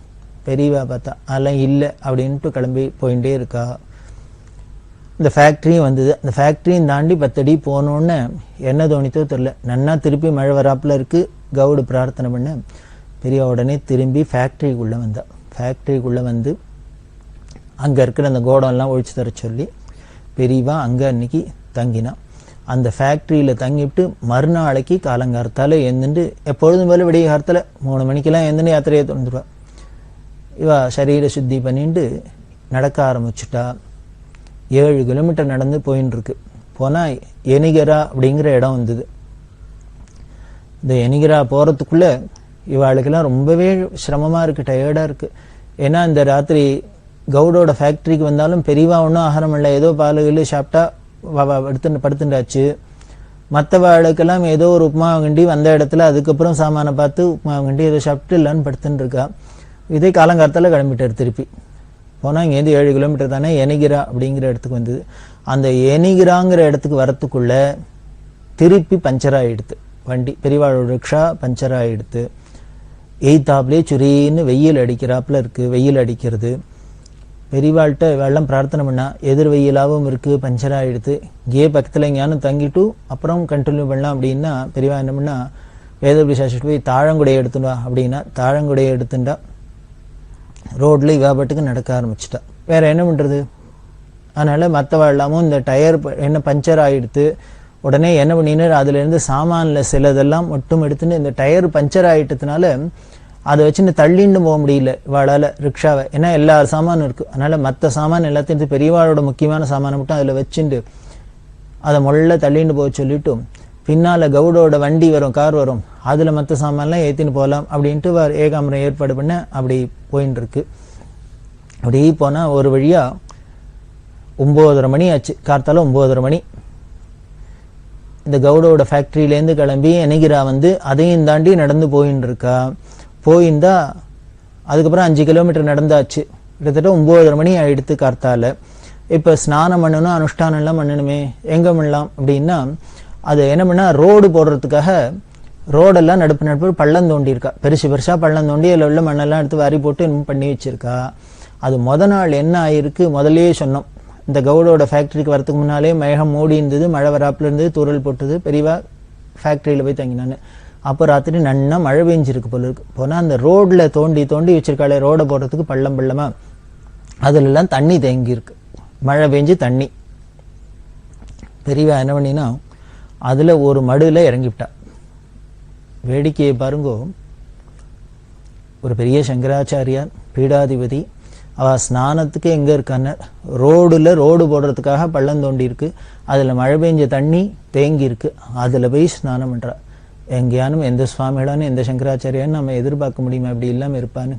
பெரியவா பார்த்தா அதெல்லாம் இல்லை அப்படின்ட்டு கிளம்பி போயிட்டே இருக்கா. இந்த ஃபேக்டரியும் வந்தது. அந்த ஃபேக்டரியும் தாண்டி 10 அடி போனோன்னு என்ன தோணித்தோ தெரியல, நன்னா திருப்பி மழை வராப்புல இருக்கு. கவுடு பிரார்த்தனை பண்ண பெரியவா உடனே திரும்பி ஃபேக்டரிக்குள்ள வந்தா. ஃபேக்டரிக்குள்ள அங்க இருக்கிற அந்த கோடம்லாம் ஒழிச்சு தர சொல்லி பெரியவா அங்க அன்னைக்கு தங்கினா. அந்த ஃபேக்டரியில தங்கிவிட்டு மறுநாளைக்கு காலங்காலத்தால எழுந்துட்டு, எப்பொழுதும் போல விடிய காலத்துல 3 மணிக்கெல்லாம் எழுந்துட்டு யாத்திரையை தொடர்ந்துருவா. இவா சரீர சுத்தி பண்ணிட்டு நடக்க ஆரம்பிச்சுட்டா. 7 கிலோமீட்டர் நடந்து போயின்னு இருக்கு. போனா எனிகரா அப்படிங்கிற இடம் வந்தது. இந்த எனிகரா போறதுக்குள்ள இவாளுக்கெல்லாம் ரொம்பவே சிரமமா இருக்கு, டயர்டா இருக்கு. ஏன்னா இந்த ராத்திரி கவுடோட ஃபேக்டரிக்கு வந்தாலும் பெரியவா ஒன்றும் ஆகாரம் இல்லை, ஏதோ பாலுகள் சாப்பிட்டா படுத்துண்டாச்சு. மற்றவாளுக்கெல்லாம் ஏதோ ஒரு உப்புமா கண்டி வந்த இடத்துல அதுக்கப்புறம் சாமானை பார்த்து உப்புமா கண்டி ஏதோ சாப்பிட்டு இல்லைன்னு படுத்துட்டு இருக்கா. இதே காலங்காலத்தால் கிளம்பிட்டார் திருப்பி. போனால் இங்கேருந்து 7 கிலோமீட்டர் தானே எனிகிரா அப்படிங்கிற இடத்துக்கு வந்தது. அந்த எனிகிராங்கிற இடத்துக்கு வரத்துக்குள்ள திருப்பி பஞ்சர் ஆகிடுது வண்டி. பெரியவாளோட ரிக்ஷா பஞ்சர் ஆகிடுது. எய்த்தாப்லேயே சுரின்னு வெயில் அடிக்கிறாப்புல இருக்கு, வெயில் அடிக்கிறது. பெரியவாள்கிட்ட வெள்ளம் பிரார்த்தனை பண்ணா, எதிர் வெயிலாகவும் இருக்குது, பஞ்சர் ஆகிடுது, இங்கே பக்கத்தில் எங்கேயானும் தங்கிட்டு அப்புறம் கண்டினியூ பண்ணலாம் அப்படின்னா பெரியவா என்ன பண்ணா, வேதபுரி சாஸ்திரிட்டு போய் தாழங்குடையை எடுத்துட்டா அப்படின்னா தாழங்குடையை எடுத்துட்டா. ரோட்டில் இவாபட்டுக்கு நடக்க ஆரம்பிச்சிட்டா. வேற என்ன பண்ணுறது? அதனால மற்றவாழ்லாமும் இந்த டயர் என்ன பஞ்சர் ஆகிடுது, உடனே என்ன பண்ணினார், அதுலேருந்து சாமானில் சிலதெல்லாம் மட்டும் எடுத்துன்னு இந்த டயர் பஞ்சர் ஆகிட்டதுனால அதை வச்சுன்னு தள்ளின்னு போக முடியல இவாளால் ரிக்ஷாவை. ஏன்னா எல்லா சாமானும் இருக்குது. அதனால் மற்ற சாமான் எல்லாத்தையும் பெரியவாளோட முக்கியமான சாமானை மட்டும் அதில் வச்சுட்டு அதை மொள்ள தள்ளின்னு போக சொல்லிவிட்டு பின்னால் கவுடோட வண்டி வரும், கார் வரும், அதில் மற்ற சாமான்லாம் ஏற்றின்னு போகலாம் அப்படின்ட்டு ஏகாம்பரம் ஏற்பாடு பண்ண அப்படி போயின்னு இருக்கு. அப்படி போனால் ஒரு வழியாக 9:30 மணி ஆச்சு. கார்த்தால 9:30 மணி. இந்த கவுடோட ஃபேக்ட்ரியிலேருந்து கிளம்பி எனிகிரா அதையும் தாண்டி நடந்து போயின்னு இருக்கா. போயிருந்தா அதுக்கப்புறம் 5 கிலோமீட்டர் நடந்தாச்சு. கிட்டத்தட்ட 9:30 மணி ஆயிடுத்து கார்த்தால. இப்போ ஸ்நானம் பண்ணணும், அனுஷ்டானம்லாம் பண்ணணுமே, எங்கே பண்ணலாம் அப்படின்னா அது என்ன பண்ணா, ரோடு போடுறதுக்காக ரோடெல்லாம் நடுப்பு பள்ளம் தோண்டியிருக்கா. பெருசாக பள்ளம் தோண்டி அதில் உள்ள மண்ணெல்லாம் எடுத்து வாரி போட்டு இன்னும் பண்ணி வச்சிருக்கா. அது நாள் என்ன ஆயிருக்கு, முதலே சொன்னோம், இந்த கவுடோட ஃபேக்ட்ரிக்கு வரதுக்கு முன்னாலே மேகம் மூடி இருந்தது, மழை வராப்பில் இருந்தது, தூரல் போட்டது. பெரியவா ஃபேக்ட்ரியில் போய் தங்கினான்னு. அப்போ ராத்திரி நன்னா மழை பெஞ்சிருக்கு போல இருக்கு. போனால் அந்த ரோடில் தோண்டி தோண்டி வச்சிருக்காளே ரோடை போடுறதுக்கு பள்ளமாக அதிலெல்லாம் தண்ணி தேங்கியிருக்கு. மழை பெஞ்சு தண்ணி. பெரியவா என்ன பண்ணினா அதில் ஒரு மடுவில் இறங்கிவிட்டா. வேடிக்கையை பாருங்கோ, ஒரு பெரிய சங்கராச்சாரியார் பீடாதிபதி, அவள் ஸ்நானத்துக்கு எங்கே இருக்கான்னு ரோடு போடுறதுக்காக பள்ளம் தோண்டி இருக்கு, அதில் மழை பெஞ்ச தண்ணி தேங்கி இருக்கு, அதில் போய் ஸ்நானம் பண்ணுறா. எங்கேயானும் எந்த சுவாமிகளானு எந்த சங்கராச்சாரியான்னு நம்ம எதிர்பார்க்க முடியுமா அப்படி இல்லாமல் இருப்பான்னு?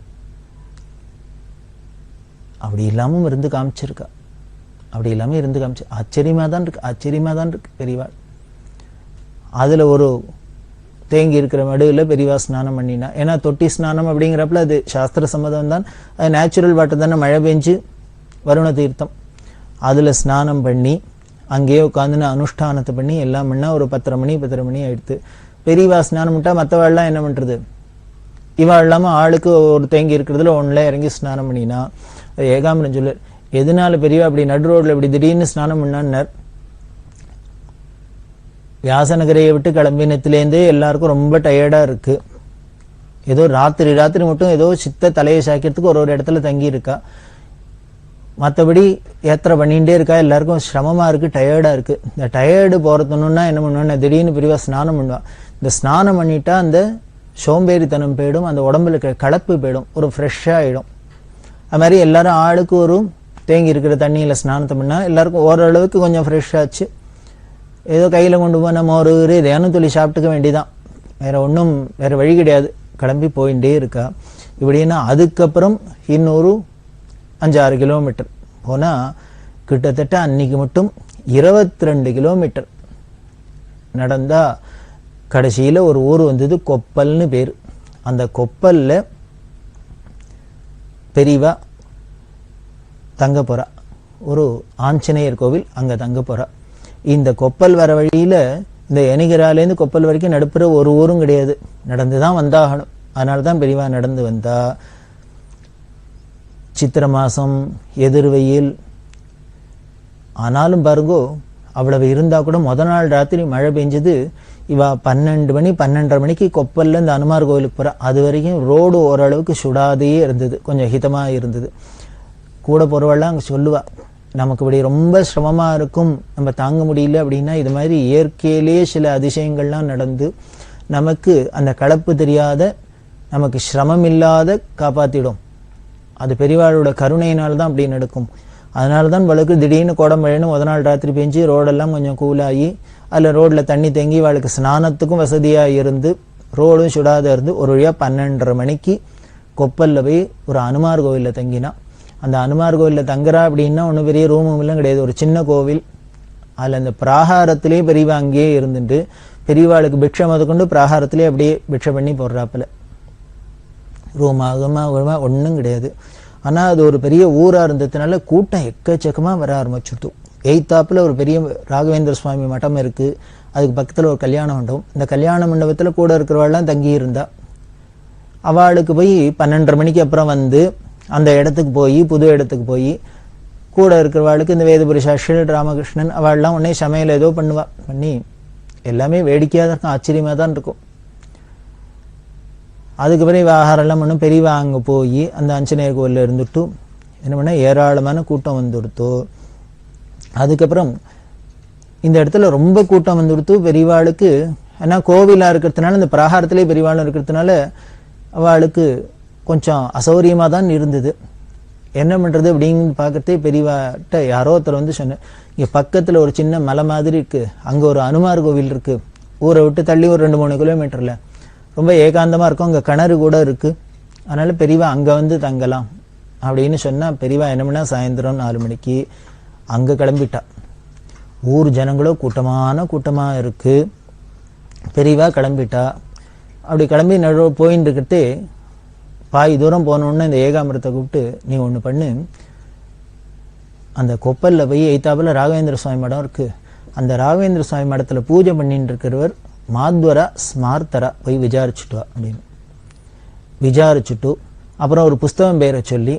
அப்படி இல்லாமல் இருந்து காமிச்சிருக்கா. அப்படி இல்லாமல் இருந்து காமிச்சு ஆச்சரியமாக தான் இருக்கு பெரியவாள். அதில் ஒரு தேங்கி இருக்கிற மடுவில் பெரியவா ஸ்நானம் பண்ணினா. ஏன்னா தொட்டி ஸ்நானம் அப்படிங்கிறப்பல அது சாஸ்திர சம்மதம் தான், அது நேச்சுரல் வாட்டர் தானே, மழை பெஞ்சு வருண தீர்த்தம். அதில் ஸ்நானம் பண்ணி அங்கேயே உட்காந்துன்னு அனுஷ்டானத்தை பண்ணி எல்லாம் பண்ணால் ஒரு 10:30 மணி ஆயிடுத்து. பெரியவா ஸ்நானம் விட்டா மற்றவாள்லாம் என்ன பண்ணுறது? இவாள் இல்லாமல் ஆளுக்கு ஒரு தேங்கி இருக்கிறதுல ஒன்றில் இறங்கி ஸ்நானம் பண்ணினா. ஏகாம்பரம் சொல்லு, எதனால பெரியவா அப்படி நடு ரோட்டில் இப்படி திடீர்னு ஸ்நானம் பண்ணான்னார். வியாசநகரையை விட்டு கிளம்பினத்துலேருந்தே எல்லாருக்கும் ரொம்ப டயர்டாக இருக்குது. ஏதோ ராத்திரி மட்டும் ஏதோ சித்த தலையை சாய்க்கிறதுக்கு ஒரு இடத்துல தங்கி இருக்கா. மற்றபடி யாத்திரை பண்ணிகிட்டே இருக்கா. எல்லாருக்கும் சிரமமாக இருக்குது, டயர்டாக இருக்குது. இந்த டயர்டு போகிறதுன்னா என்ன பண்ணுவேன்னா திடீர்னு பெரியவா ஸ்நானம் பண்ணுவாள். இந்த ஸ்நானம் பண்ணிட்டா அந்த சோம்பேறித்தனம் போயிடும், அந்த உடம்புல கலப்பு போயிடும், ஒரு ஃப்ரெஷ்ஷாக ஆகிடும். அது மாதிரி எல்லாரும் ஆளுக்கு ஒரு தேங்கி இருக்கிற தண்ணியில் ஸ்நானத்தை பண்ணால் எல்லாருக்கும் ஓரளவுக்கு கொஞ்சம் ஃப்ரெஷ்ஷாச்சு. ஏதோ கையில் கொண்டு போன மோர் இதையானும் சொல்லி சாப்பிட்டுக்க வேண்டிதான், வேறு வழி கிடையாது. கிளம்பி போயிட்டே இருக்கா. இப்படின்னா அதுக்கப்புறம் இன்னொரு 5-6 கிலோமீட்டர் போனால் கிட்டத்தட்ட அன்னைக்கு மட்டும் 22 கிலோமீட்டர் நடந்தா கடைசியில் ஒரு ஊர் வந்தது, கொப்பல்னு பேர். அந்த கொப்பலில் பெரியவா தங்க போகிறா. ஒரு ஆஞ்சநேயர் கோவில், அங்கே தங்க போகிறா. இந்த கொப்பல் வர வழியில் இந்த எனிகிராலேருந்து கொப்பல் வரைக்கும் நடுப்புற ஒரு ஊரும் கிடையாது, நடந்து தான் வந்தாகணும். அதனால தான் பெரியவா நடந்து வந்தா. சித்திரை மாதம், எதிர் வெயில். ஆனாலும் பாருங்கோ, அவ்வளவு இருந்தால் கூட நாள் ராத்திரி மழை பெஞ்சது. இவா 12 மணி 12:30 மணிக்கு கொப்பல்ல இந்த அனுமார் கோவிலுக்கு போகிறா. அது வரைக்கும் ரோடு ஓரளவுக்கு சுடாதே இருந்தது, கொஞ்சம் ஹிதமாக இருந்தது. கூட போகிறவெல்லாம் அங்கே சொல்லுவா, நமக்கு இப்படி ரொம்ப சிரமமாக இருக்கும், நம்ம தாங்க முடியல அப்படின்னா இது மாதிரி இயற்கையிலேயே சில அதிசயங்கள்லாம் நடந்து நமக்கு அந்த கலப்பு தெரியாத, நமக்கு சிரமம் இல்லாத காப்பாற்றிடும். அது பெரியவாளோட கருணையினால்தான் அப்படி நடக்கும். அதனால தான் வழக்கு திடீர்னு கோடமழைன்னு நாள் ராத்திரி பெஞ்சு ரோடெல்லாம் கொஞ்சம் கூலாகி அதில் ரோட்டில் தண்ணி தேங்கி அவளுக்கு ஸ்நானத்துக்கும் வசதியாக இருந்து ரோடும் சுடாத இருந்து ஒரு வழியாக 12:30 மணிக்கு கொப்பலில் போய் ஒரு அனுமார் கோவிலில் தங்கினா. அந்த அனுமார் கோவிலில் தங்குறா அப்படின்னா ஒன்றும் பெரிய ரூமும் எல்லாம் கிடையாது, ஒரு சின்ன கோவில். அதில் அந்த பிராகாரத்திலே பெரியவா அங்கேயே இருந்துட்டு பெரியவாளுக்கு பிக்ஷை முதற்கொண்டு பிராகாரத்திலே அப்படியே பிக்ஷை பண்ணி போடுறாப்புல. ரூமாக ஒன்றும் கிடையாது. ஆனால் அது ஒரு பெரிய ஊராக இருந்ததுனால கூட்டம் எக்கச்சக்கமாக வர ஆரம்பிச்சுட்டு. எய்த்தாப்பில் ஒரு பெரிய ராகவேந்திர சுவாமி மட்டம் இருக்குது, அதுக்கு பக்கத்தில் ஒரு கல்யாண மண்டபம். இந்த கல்யாண மண்டபத்தில் கூட இருக்கிறவாள்லாம் தங்கி இருந்தா. அவளுக்கு போய் 12:30 மணிக்கு அப்புறம் வந்து அந்த இடத்துக்கு போய், புது இடத்துக்கு போய் கூட இருக்கிறவாளுக்கு இந்த வேதபுருஷா ராமகிருஷ்ணன் அவள்லாம் உடனே சமையல் ஏதோ பண்ணுவா. பண்ணி எல்லாமே வேடிக்கையாக தான் இருக்கும், ஆச்சரியமாக தான் இருக்கும். அதுக்கப்புறம் இவ ஆகாரெல்லாம் பண்ணும். பெரியவா அங்கே போய் அந்த ஆஞ்சநேயர் கோயிலில் இருந்துட்டு என்ன பண்ண ஏராளமான கூட்டம் வந்துடுத்தோ. அதுக்கப்புறம் இந்த இடத்துல ரொம்ப கூட்டம் வந்துடுத்து பெரியவாளுக்கு. ஏன்னா கோவிலாக இருக்கிறதுனால இந்த பிரகாரத்திலே பெரியவாளும் இருக்கிறதுனால அவளுக்கு கொஞ்சம் அசௌரியமாக தான் இருந்தது. என்ன பண்ணுறது அப்படின்னு பார்க்கறதே பெரியவாட்ட யாரோ ஒருத்தர் வந்து சொன்னேன், இங்கே பக்கத்தில் ஒரு சின்ன மலை மாதிரி இருக்குது, அங்கே ஒரு அனுமார் கோவில் இருக்குது, ஊரை விட்டு தள்ளி ஒரு 2-3 கிலோமீட்டரில் ரொம்ப ஏகாந்தமாக இருக்கும், அங்கே கிணறு கூட இருக்குது, அதனால் பெரியவா அங்கே வந்து தங்கலாம் அப்படின்னு சொன்னால் பெரியவா என்ன பண்ணால் சாயந்தரம் 4 மணிக்கு அங்கே கிளம்பிட்டா. ஊர் ஜனங்களும் கூட்டமாக இருக்குது. பெரியவா கிளம்பிட்டா. அப்படி கிளம்பி போயின்னு இருக்கிறதே பாய் தூரம் போனோன்னு இந்த ஏகாம்பரத்தை கூப்பிட்டு, நீ ஒன்று பண்ணு, அந்த கொப்பலில் போய் எய்த்தாப்பில் ராகவேந்திர சுவாமி மடம் இருக்குது, அந்த ராகவேந்திர சுவாமி மடத்தில் பூஜை பண்ணிட்டு இருக்கிறவர் மாத்வரா ஸ்மார்த்தரா போய் விசாரிச்சுட்டு வா அப்படின்னு. விசாரிச்சுட்டு அப்புறம் ஒரு புஸ்தகம் பேரை சொல்லி,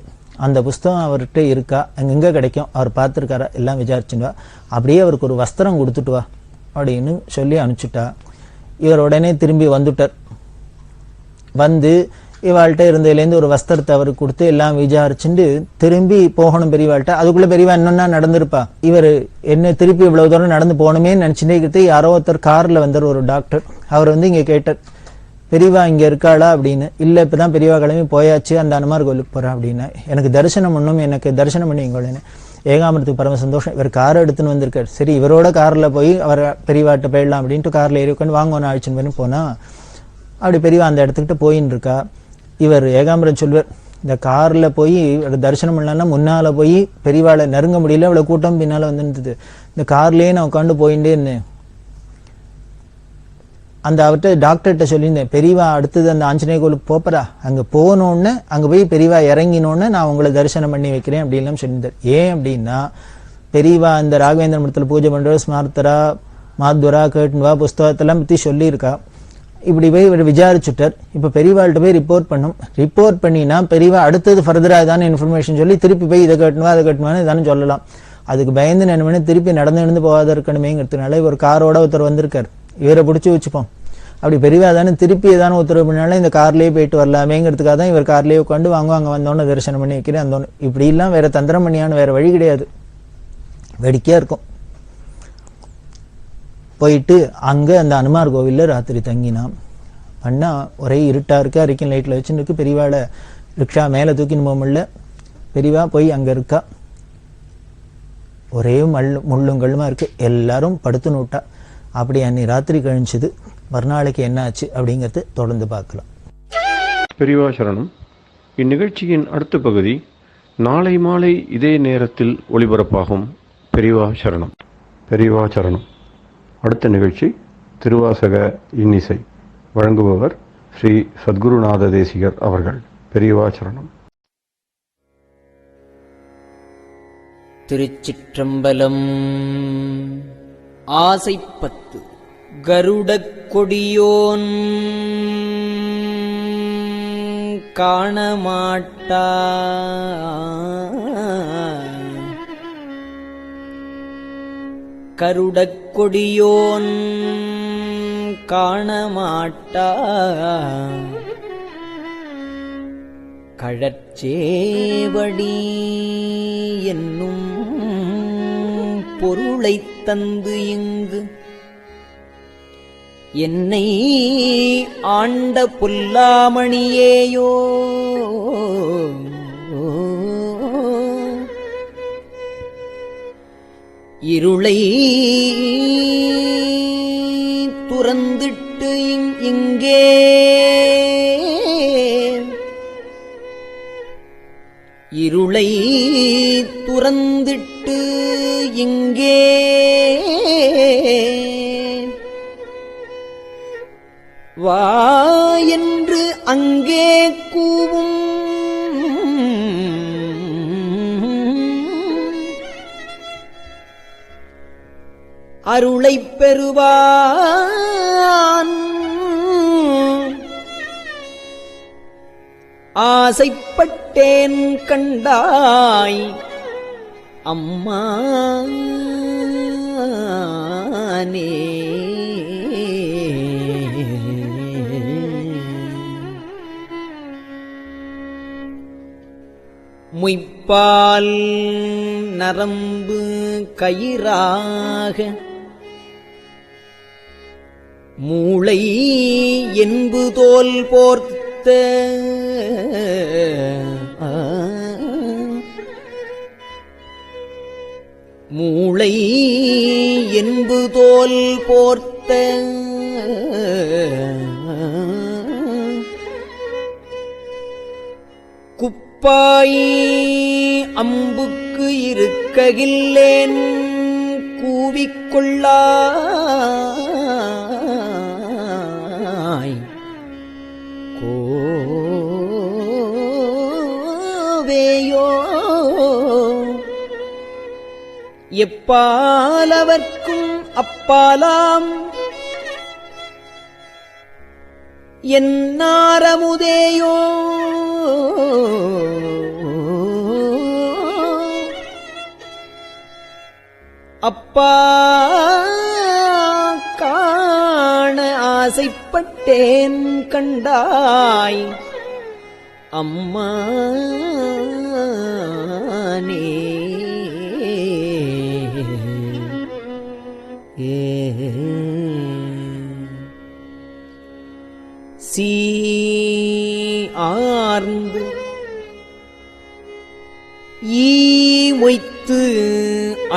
அந்த புஸ்தகம் அவர்கிட்ட இருக்கா, எங்கே கிடைக்கும், அவர் பார்த்துருக்காரா, எல்லாம் விசாரிச்சுட்டு வா, அப்படியே அவருக்கு ஒரு வஸ்திரம் கொடுத்துட்டு வா அப்படின்னு சொல்லி அனுப்பிச்சுட்டா. இவர் உடனே திரும்பி வந்துட்டார். வந்து இவாள்கிட்ட இருந்ததுலேருந்து ஒரு வஸ்திரத்தை அவருக்கு கொடுத்து எல்லாம் விசாரிச்சுட்டு திரும்பி போகணும் பெரியவாள்கிட்ட. அதுக்குள்ளே பெரியவா என்னன்னா நடந்திருப்பா. இவர் என்ன திருப்பி இவ்வளவு தூரம் நடந்து போகணுமே நினச்சிட்டே இருக்கிறது. யாரோ ஒருத்தர் காரில் வந்தார், ஒரு டாக்டர். அவர் வந்து இங்கே கேட்டார், பெரியவா இங்கே இருக்காளா அப்படின்னு. இல்லை, இப்போ தான் பெரியவா கிளம்பி போயாச்சு, அந்த அனுமார் கோயிலுக்கு போகிறா அப்படின்னா. எனக்கு தரிசனம் பண்ணும், எனக்கு தரிசனம் பண்ணி எங்கன்னு. ஏகாம்பரத்துக்கு பரம சந்தோஷம். இவர் காரை எடுத்துன்னு வந்திருக்கார். சரி, இவரோட காரில் போய் அவர் பெரியவாட்ட போயிடலாம் அப்படின்ட்டு காரில் ஏறி உட்காந்து வாங்க ஒன்று அழிச்சுன்னு பண்ணி போனால் அப்படி பெரியவா அந்த இடத்துக்கிட்ட போயின்னு இருக்கா. இவர் ஏகாம்பரம் சொல்வார், இந்த காரில் போய் தரிசனம் பண்ணலான்னா முன்னால் போய் பெரியவாளை நெருங்க முடியல, அவ்வளோ கூட்டம் பின்னால் வந்துருந்தது. இந்த கார்லேயே நான் உட்காந்து போயிட்டே இருந்தேன். அந்த அவர்கிட்ட டாக்டர்கிட்ட சொல்லியிருந்தேன், பெரியவா அடுத்தது அந்த ஆஞ்சநேய கோயிலுக்கு போப்பரா, அங்கே போகணுன்னு அங்கே போய் பெரியவா இறங்கினோன்னு நான் உங்களை தரிசனம் பண்ணி வைக்கிறேன் அப்படின்லாம் சொல்லியிருந்தார். ஏன் அப்படின்னா, பெரியவா இந்த ராகவேந்திர மடத்தில் பூஜை பண்ணுற ஸ்மார்த்தரா மாத்வரா கேட்டுவா புஸ்தகத்தெல்லாம் பற்றி சொல்லியிருக்கா. இப்படி போய் இவர் விசாரிச்சுட்டார். இப்போ பெரியவாள்கிட்ட போய் ரிப்போர்ட் பண்ணும். ரிப்போர்ட் பண்ணினா பெரியவா அடுத்தது ஃபர்தராக ஏதான இன்ஃபர்மேஷன் சொல்லி திருப்பி போய் இதை கட்டணுவா அதை கட்டணுவான்னு இதானு சொல்லலாம். அதுக்கு பயந்து நினைவு திருப்பி நடந்து போகாத இருக்கணுமேங்கிறதுனால இவர் காரோட ஒருத்தர் வந்திருக்கார், இவரை பிடிச்சி வச்சுப்போம். அப்படி பெரியவா தானே திருப்பி ஏதான உத்தரவு பண்ணாலும் இந்த கார்லேயே போயிட்டு வரலாமேங்கிறதுக்காக தான் இவர் கார்லேயே உட்காந்து வாங்க அங்கே வந்தோன்னு தரிசனம் பண்ணி வைக்கிறேன் அந்தோன்னு. இப்படிலாம் வேற தந்திரம் பண்ணியான்னு வேற வழி கிடையாது. வேடிக்கையாக இருக்கும். போயிட்டு அங்கே அந்த அனுமார் கோவிலில் ராத்திரி தங்கினான். பண்ணா ஒரே இருட்டாக இருக்கு, அரிக்கன் லைட்டில் வச்சுன்னு இருக்கு. பெரியவாளை ரிக்ஷா மேலே தூக்கின்னு போக முடியல. பெரியவா போய் அங்கே இருக்கா. ஒரே முள்ளுங்கள்மா இருக்கு. எல்லாரும் படுத்துன்னு விட்டா. அப்படி அன்னை ராத்திரி கழிஞ்சது. மறுநாளைக்கு என்ன ஆச்சு அப்படிங்கிறது தொடர்ந்து பார்க்கலாம். பெரியவா சரணம். இந்நிகழ்ச்சியின் அடுத்த பகுதி நாளை மாலை இதே நேரத்தில் ஒளிபரப்பாகும். பெரியவா சரணம். பெரியவா சரணம். அடுத்த நிகழ்ச்சி திருவாசக இன்னிசை. வழங்குபவர் ஸ்ரீ சத்குருநாத தேசிகர் அவர்கள். பெரியவா சரணம். திருச்சிற்றம்பலம். ஆசைப்பத்து கருடக் கொடியோன் காணமாட்டா கருடக் கொடியோன் காணமாட்டா கழற்சேவடி என்னும் பொருளைத் தந்து இங்கு என்னை ஆண்ட புல்லாமணியேயோ இருளை துறந்திட்டு இங்கே இருளை துறந்திட்டு இங்கே வா என்று அங்கே கூவும் அருளைப் பெறுவான் ஆசைப்பட்டேன் கண்டாய் அம்மா நே. முய்ப்பால் நரம்பு கயிறாக மூளை என்பு தோல் போர்த்த மூளை என்பு தோல் போர்த்த குப்பாய் அம்புக்கு இருக்ககில்லேன் கூவிக்கொள்ளாய் கோவேயோ. எப்பாலவர்க்கும் அப்பாலாம் என்னாரமுதேயோ. அப்பா காண ஆசைப்பட்டேன் கண்டாய் அம்மா நே. சீ ஆர்ந்து ஈ மொய்த்து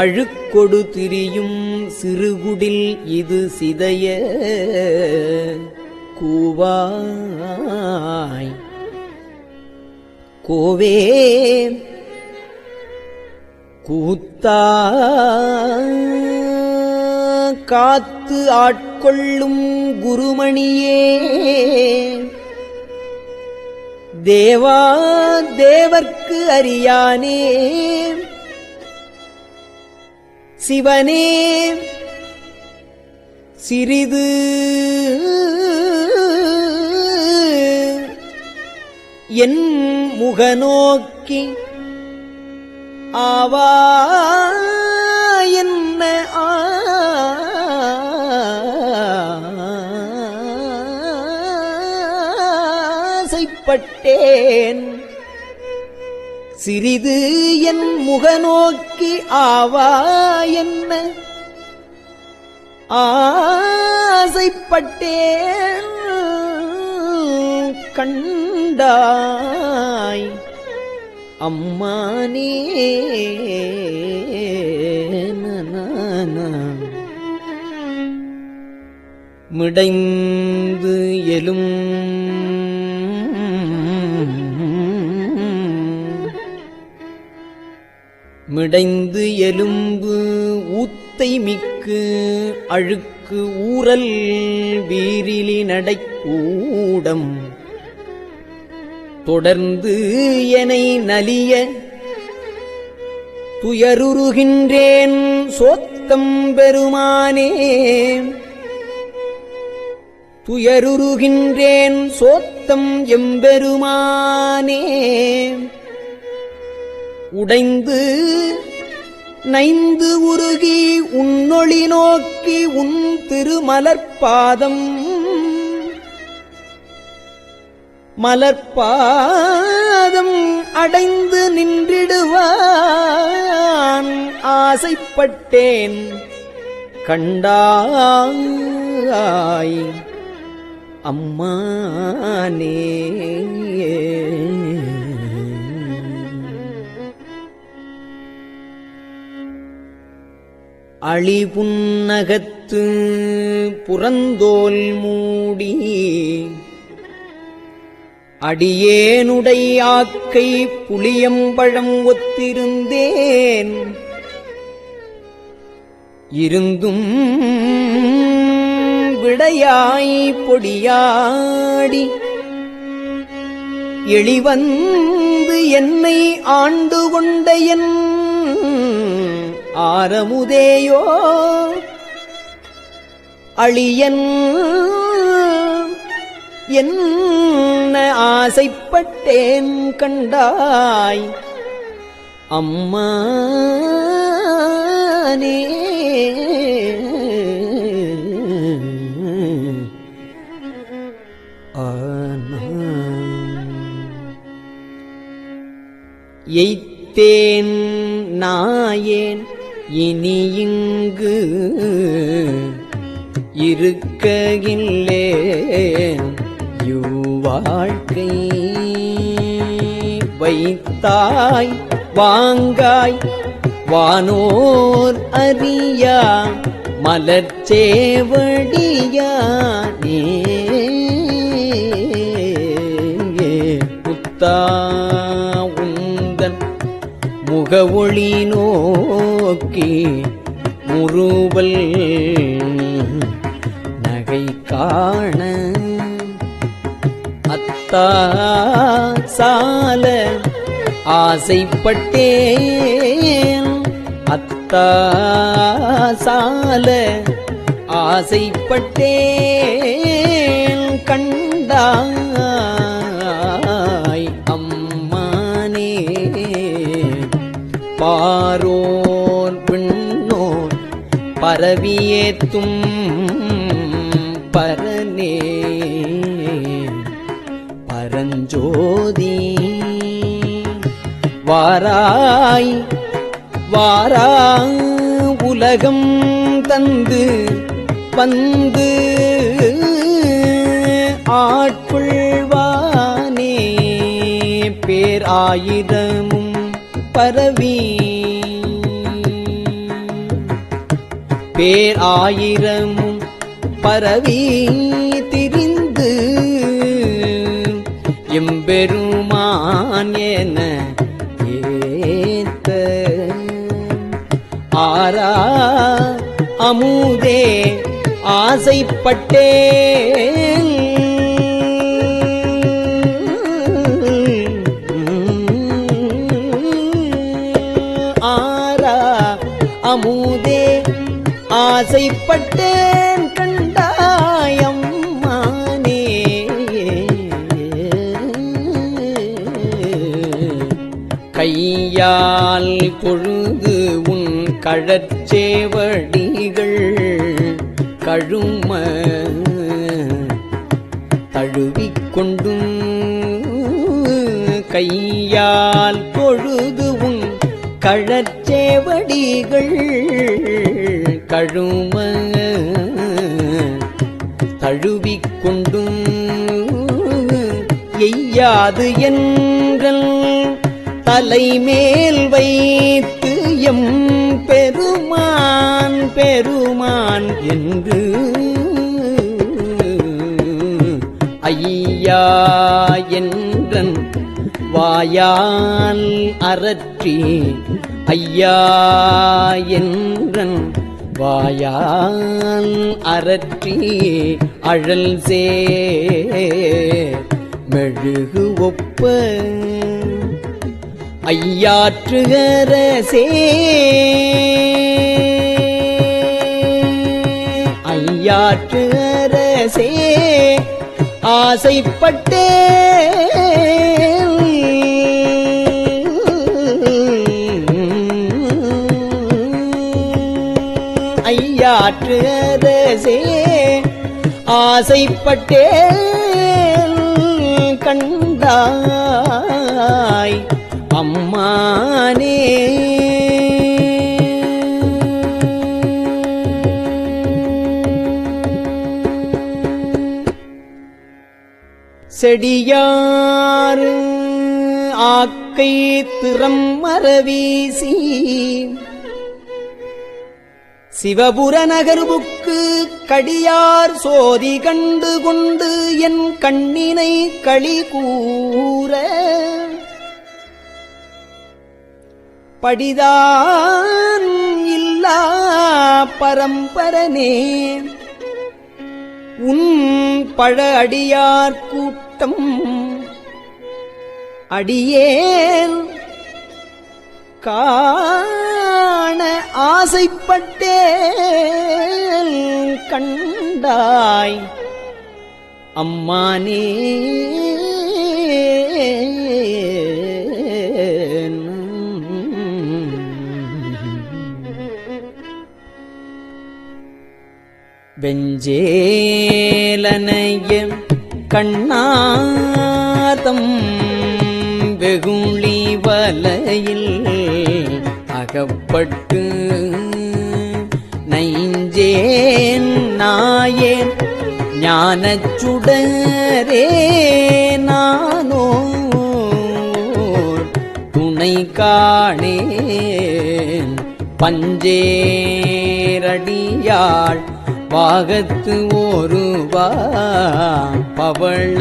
அழுக்கொடு திரியும் சிறுகுடில் இது சிதைய கூவாய் கோவே கூத்தா காத்து ஆட்கொள்ளும் குருமணியே. தேவா தேவர்க்கு அறியானே சிவனே சிறிது என் முகநோக்கி ஆவா என்ன ஆசைப்பட்டேன் சிறிது என் முகநோக்கி ஆவா என்ன ஆசைப்பட்டேன் கண்டாய் அம்மானே. மிடைந்து எலும் மிடைந்து எலும்பு ஊத்தை மிக்கு அழுக்கு ஊரல் வீரிலி நடைக்கூடம் தொடர்ந்து எனை நலிய துயருருகின்றேன் சோத்தம் பெருமானே. துயருருகின்றேன் சோத்தம் எம்பெருமானே. உடைந்து நைந்து உருகி உன்னொளி நோக்கி உன் திருமலர்பாதம் மலர்பாதம் அடைந்து நின்றிடுவான் ஆசைப்பட்டேன் கண்டாய் அம்மானே. அழிபுன்னகத்து புறந்தோல் மூடி அடியேனுடை ஆக்கை புளியம்பழம் ஒத்திருந்தேன் இருந்தும் விடையாய் பொடியாடி எளிவந்து என்னை ஆண்டு கொண்ட என் ஆரமுதேயோ. அழியன் என்ன ஆசைப்பட்டேன் கண்டாய் அம்மானே. எய்த்தேன் நாயேன் இனி இங்கு இருக்ககில்லேன் யுவாழ்க்கை. வைத்தாய் வாங்காய் வானோர் அறியா மலர்ச்சேவடியானே. புத்தா உந்தன் முகவொளி நோக்கி முறுவல் நகை காண அத்தா சால ஆசைப்பட்டேன். அத்தா சால ஆசைப்பட்டேன் கண்டாய் அம்மானே. பாரோர் விண்ணோர் பரவியேத்தும் பரனே பரஞ்சோதி. வாராய் வாரா உலகம் தந்து வந்து ஆட்கொள்வானே. பேர் ஆயிரமும் பரவி பேர் ஆயிரமும் பரவி திரிந்து எம்பெருமான் என ஏத்த ஆரா அமுதே ஆசைப்பட்டேன். ஆரா அமுதே ஆசைப்பட்டேன் கண்டாயம்மானே. கையால் பொழுது உன் கழற்சேவடிகள் கழும தழுவிக்கொண்டும் கையால் பொழுது உன் கழற்சேவடிகள் கழும தழுவிக்கொண்டும் எய்யாது என்றல் தலைமேல் வைத்து எம் பெருமான் பெருமான் என்று ஐயா என்றன் வாயால் அரற்றி ஐயா என்றன் வாயால் அரற்றி அழல் சே மெழுகு ஒப்ப ஐயாற்றுகரசே ஐயாற்றுகரசே ஆசைப்பட்டேன் ஐயாற்றுகரசே ஆசைப்பட்டேன் கண்டாய் அம்மானே. செடியாறு ஆக்கை திறம் மரவீசி சிவபுர நகர்வுக்கு கடியார் சோதி கண்டு கொண்டு என் கண்ணினை களி கூற படிதான் இல்லா பரம்பரனே உன் பழ அடியார் கூட்டம் அடியேன் காண ஆசைப்பட்டேன் கண்டாய் அம்மானே வெஞ்சேலனைய கண்ணாதம் வெகுளி வலையில் அகப்பட்டு நைஞ்சேன் நாயேன் ஞானச்சுடரே நானோ துணை காணேன் பஞ்சேரடியாள் பாகத்து ஒருவா பவள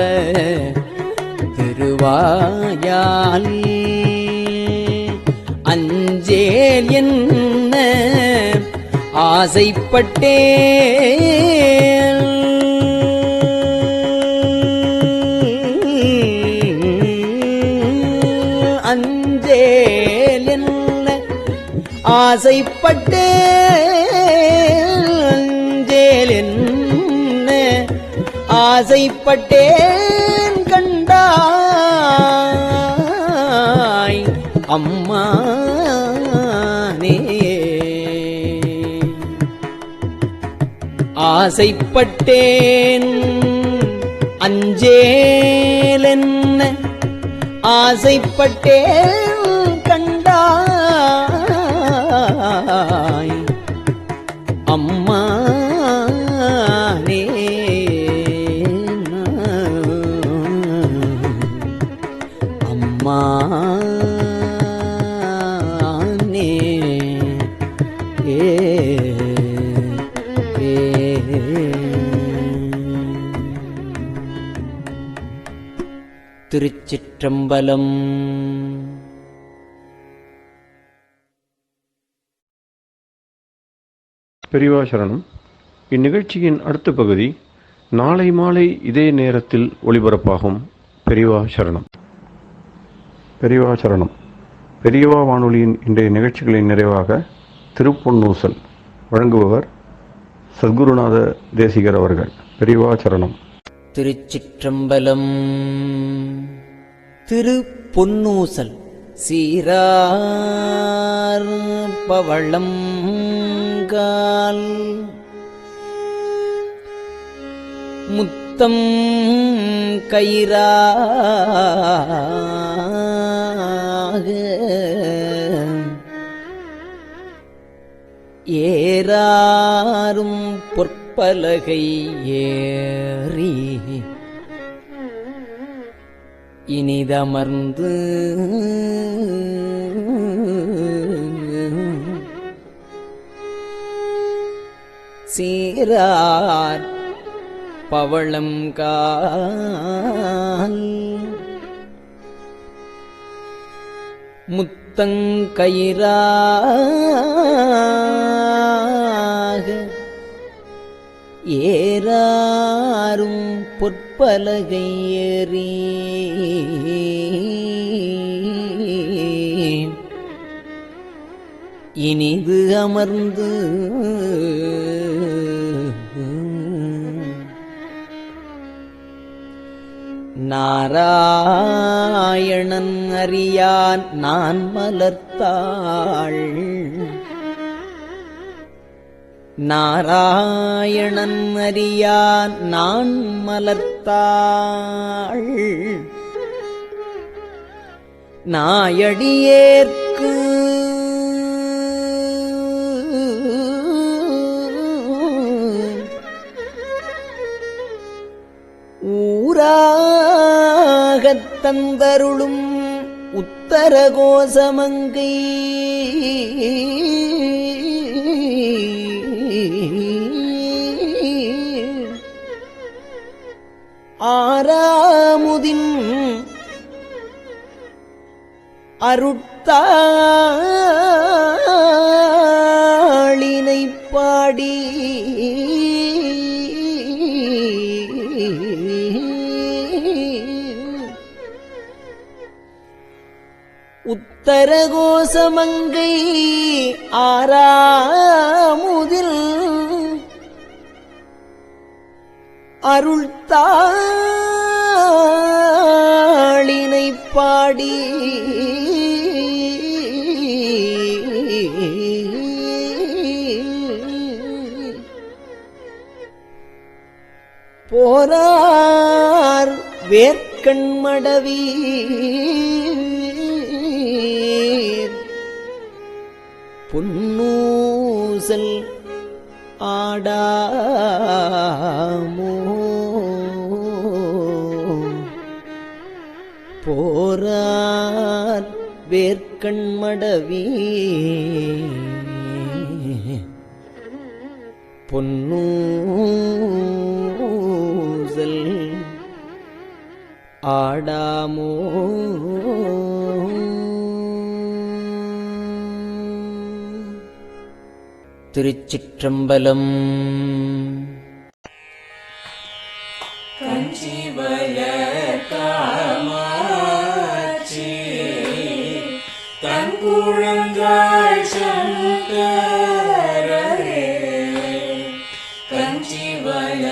திருவாயால் அஞ்சேல் என்ன ஆசைப்பட்டேன் அஞ்சேல் என்ன ஆசைப்பட்டேன் என்ன ஆசைப்பட்டேன் கண்டாய் அம்மானே ஆசைப்பட்டேன் அஞ்சேலென்ன ஆசைப்பட்டேன் கண்டாய் அம்மானே அம்மானே திருச்சிற்றம்பலம். பெரியவா சரணம். இந்நிகழ்ச்சியின் அடுத்த பகுதி நாளை மாலை இதே நேரத்தில் ஒளிபரப்பாகும். பெரியவா சரணம். பெரியவா சரணம். பெரியவா வானொலியின் இன்றைய நிகழ்ச்சிகளின் நிறைவாக திருப்பொன்னூசல் வழங்குபவர் சத்குருநாத தேசிகர் அவர்கள். பெரியவா சரணம். திருச்சிற்றம்பலம். திருப்பொன்னூசல் சீரார் பவளம் கால் முத்தம் கயிறாக ஏறாரும் பொற்பலகை ஏறி இனிதமர்ந்து சீரார் பவளம் கால் முத்தங்கயிறாக ஏறாரும் பொற்பலகை ஏறி இனிது அமர்ந்து நாராயணன் அறியான் நான் மலர்த்தாள் நாராயணன் அறியான் நான் மலர்த்தாள் நாயடியேற்கு ஊராகத் தந்தருளும் உத்தர கோசமங்கை ஆறாமுதின் அருட்தாளினை பாடி உத்தர கோசமங்கை ஆறாமுதில் அருள்தாளினை பாடி போரார் வேர்க்கண்மடவீர் பொன்னூசல் ஆடாமோ போரார் வேர்க்கண்மடவீர் பொன்னூசல் ஆடாமோ. திருச்சிற்றம்பலம். கஞ்சிவய காமாட்சி தன் குழந்தாள் சங்கரரே கஞ்சிவய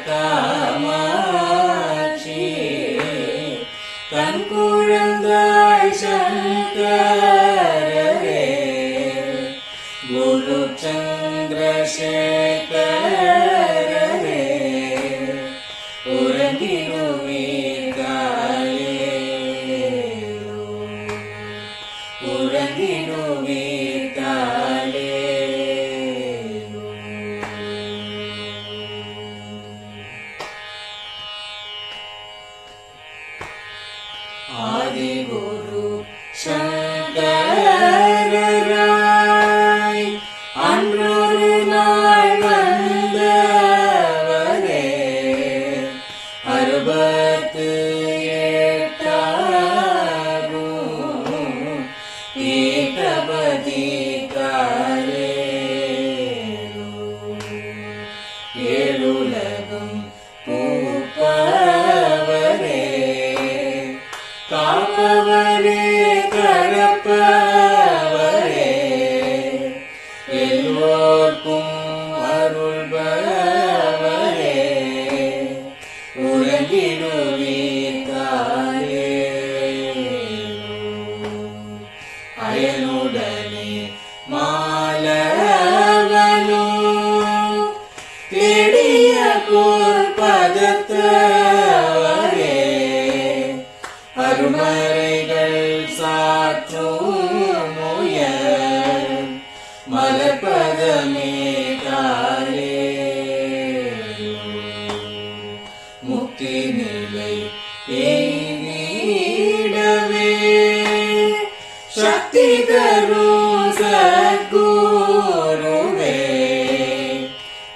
காமாட்சி தன் குழந்தாள் சங்கரரே குரு சந்திரசேகரரே உறங்கிடுவீர்களே உறங்கிடுவீர்களே. ஆதிகுரு சங்கரராய் அன்றொரு நாள் வந்தவரே அறுபத்து எட்டாகும் பீட்டபதி காலேரோ ஏழுலகும் பூப்பவரே காப்பவரே கரப்பவரே எல்லோர்க்கும் அருள்பவரே உறங்கிடுவீர்களே அயனுடனே மாலவனோ தேடிய பொற்பதத்தவரே அருமறைகள் சாற்றும் முயல் மலர்பதமே காலே முக்தி நிலை எய்திடவே சக்தி தரும் சத்குருவே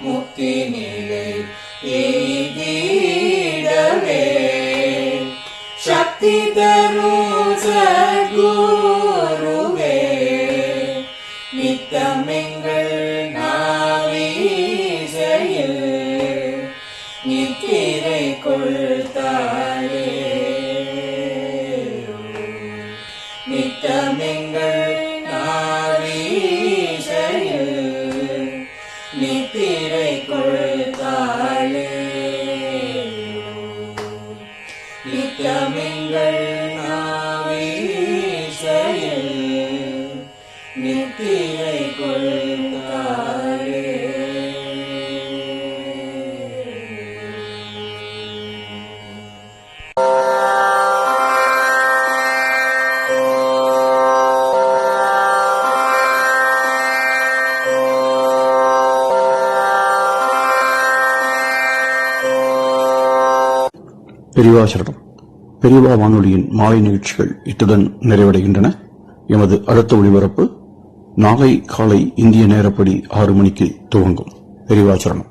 முக்தி நிலை எய்திடவே சக்தி தரும் சத்குருவே நித்தமெங்கள் நாவீசையில் நித்திரை கொள்தாளே நித்தமெங்கள் நாவீசையில் நித்திரை கொள்தாளே நித்தமெங்கள் நாவீசையில் நித்திரை கொள்தாளே. பெரியவாசரணம். பெரியவா வானொலியின் மாலை நிகழ்ச்சிகள் இத்துடன் நிறைவடைகின்றன. எமது அடுத்த ஒளிபரப்பு நாளை காலை இந்திய நேரப்படி 6 மணிக்கு துவங்கும். பெரியவாசரணம்.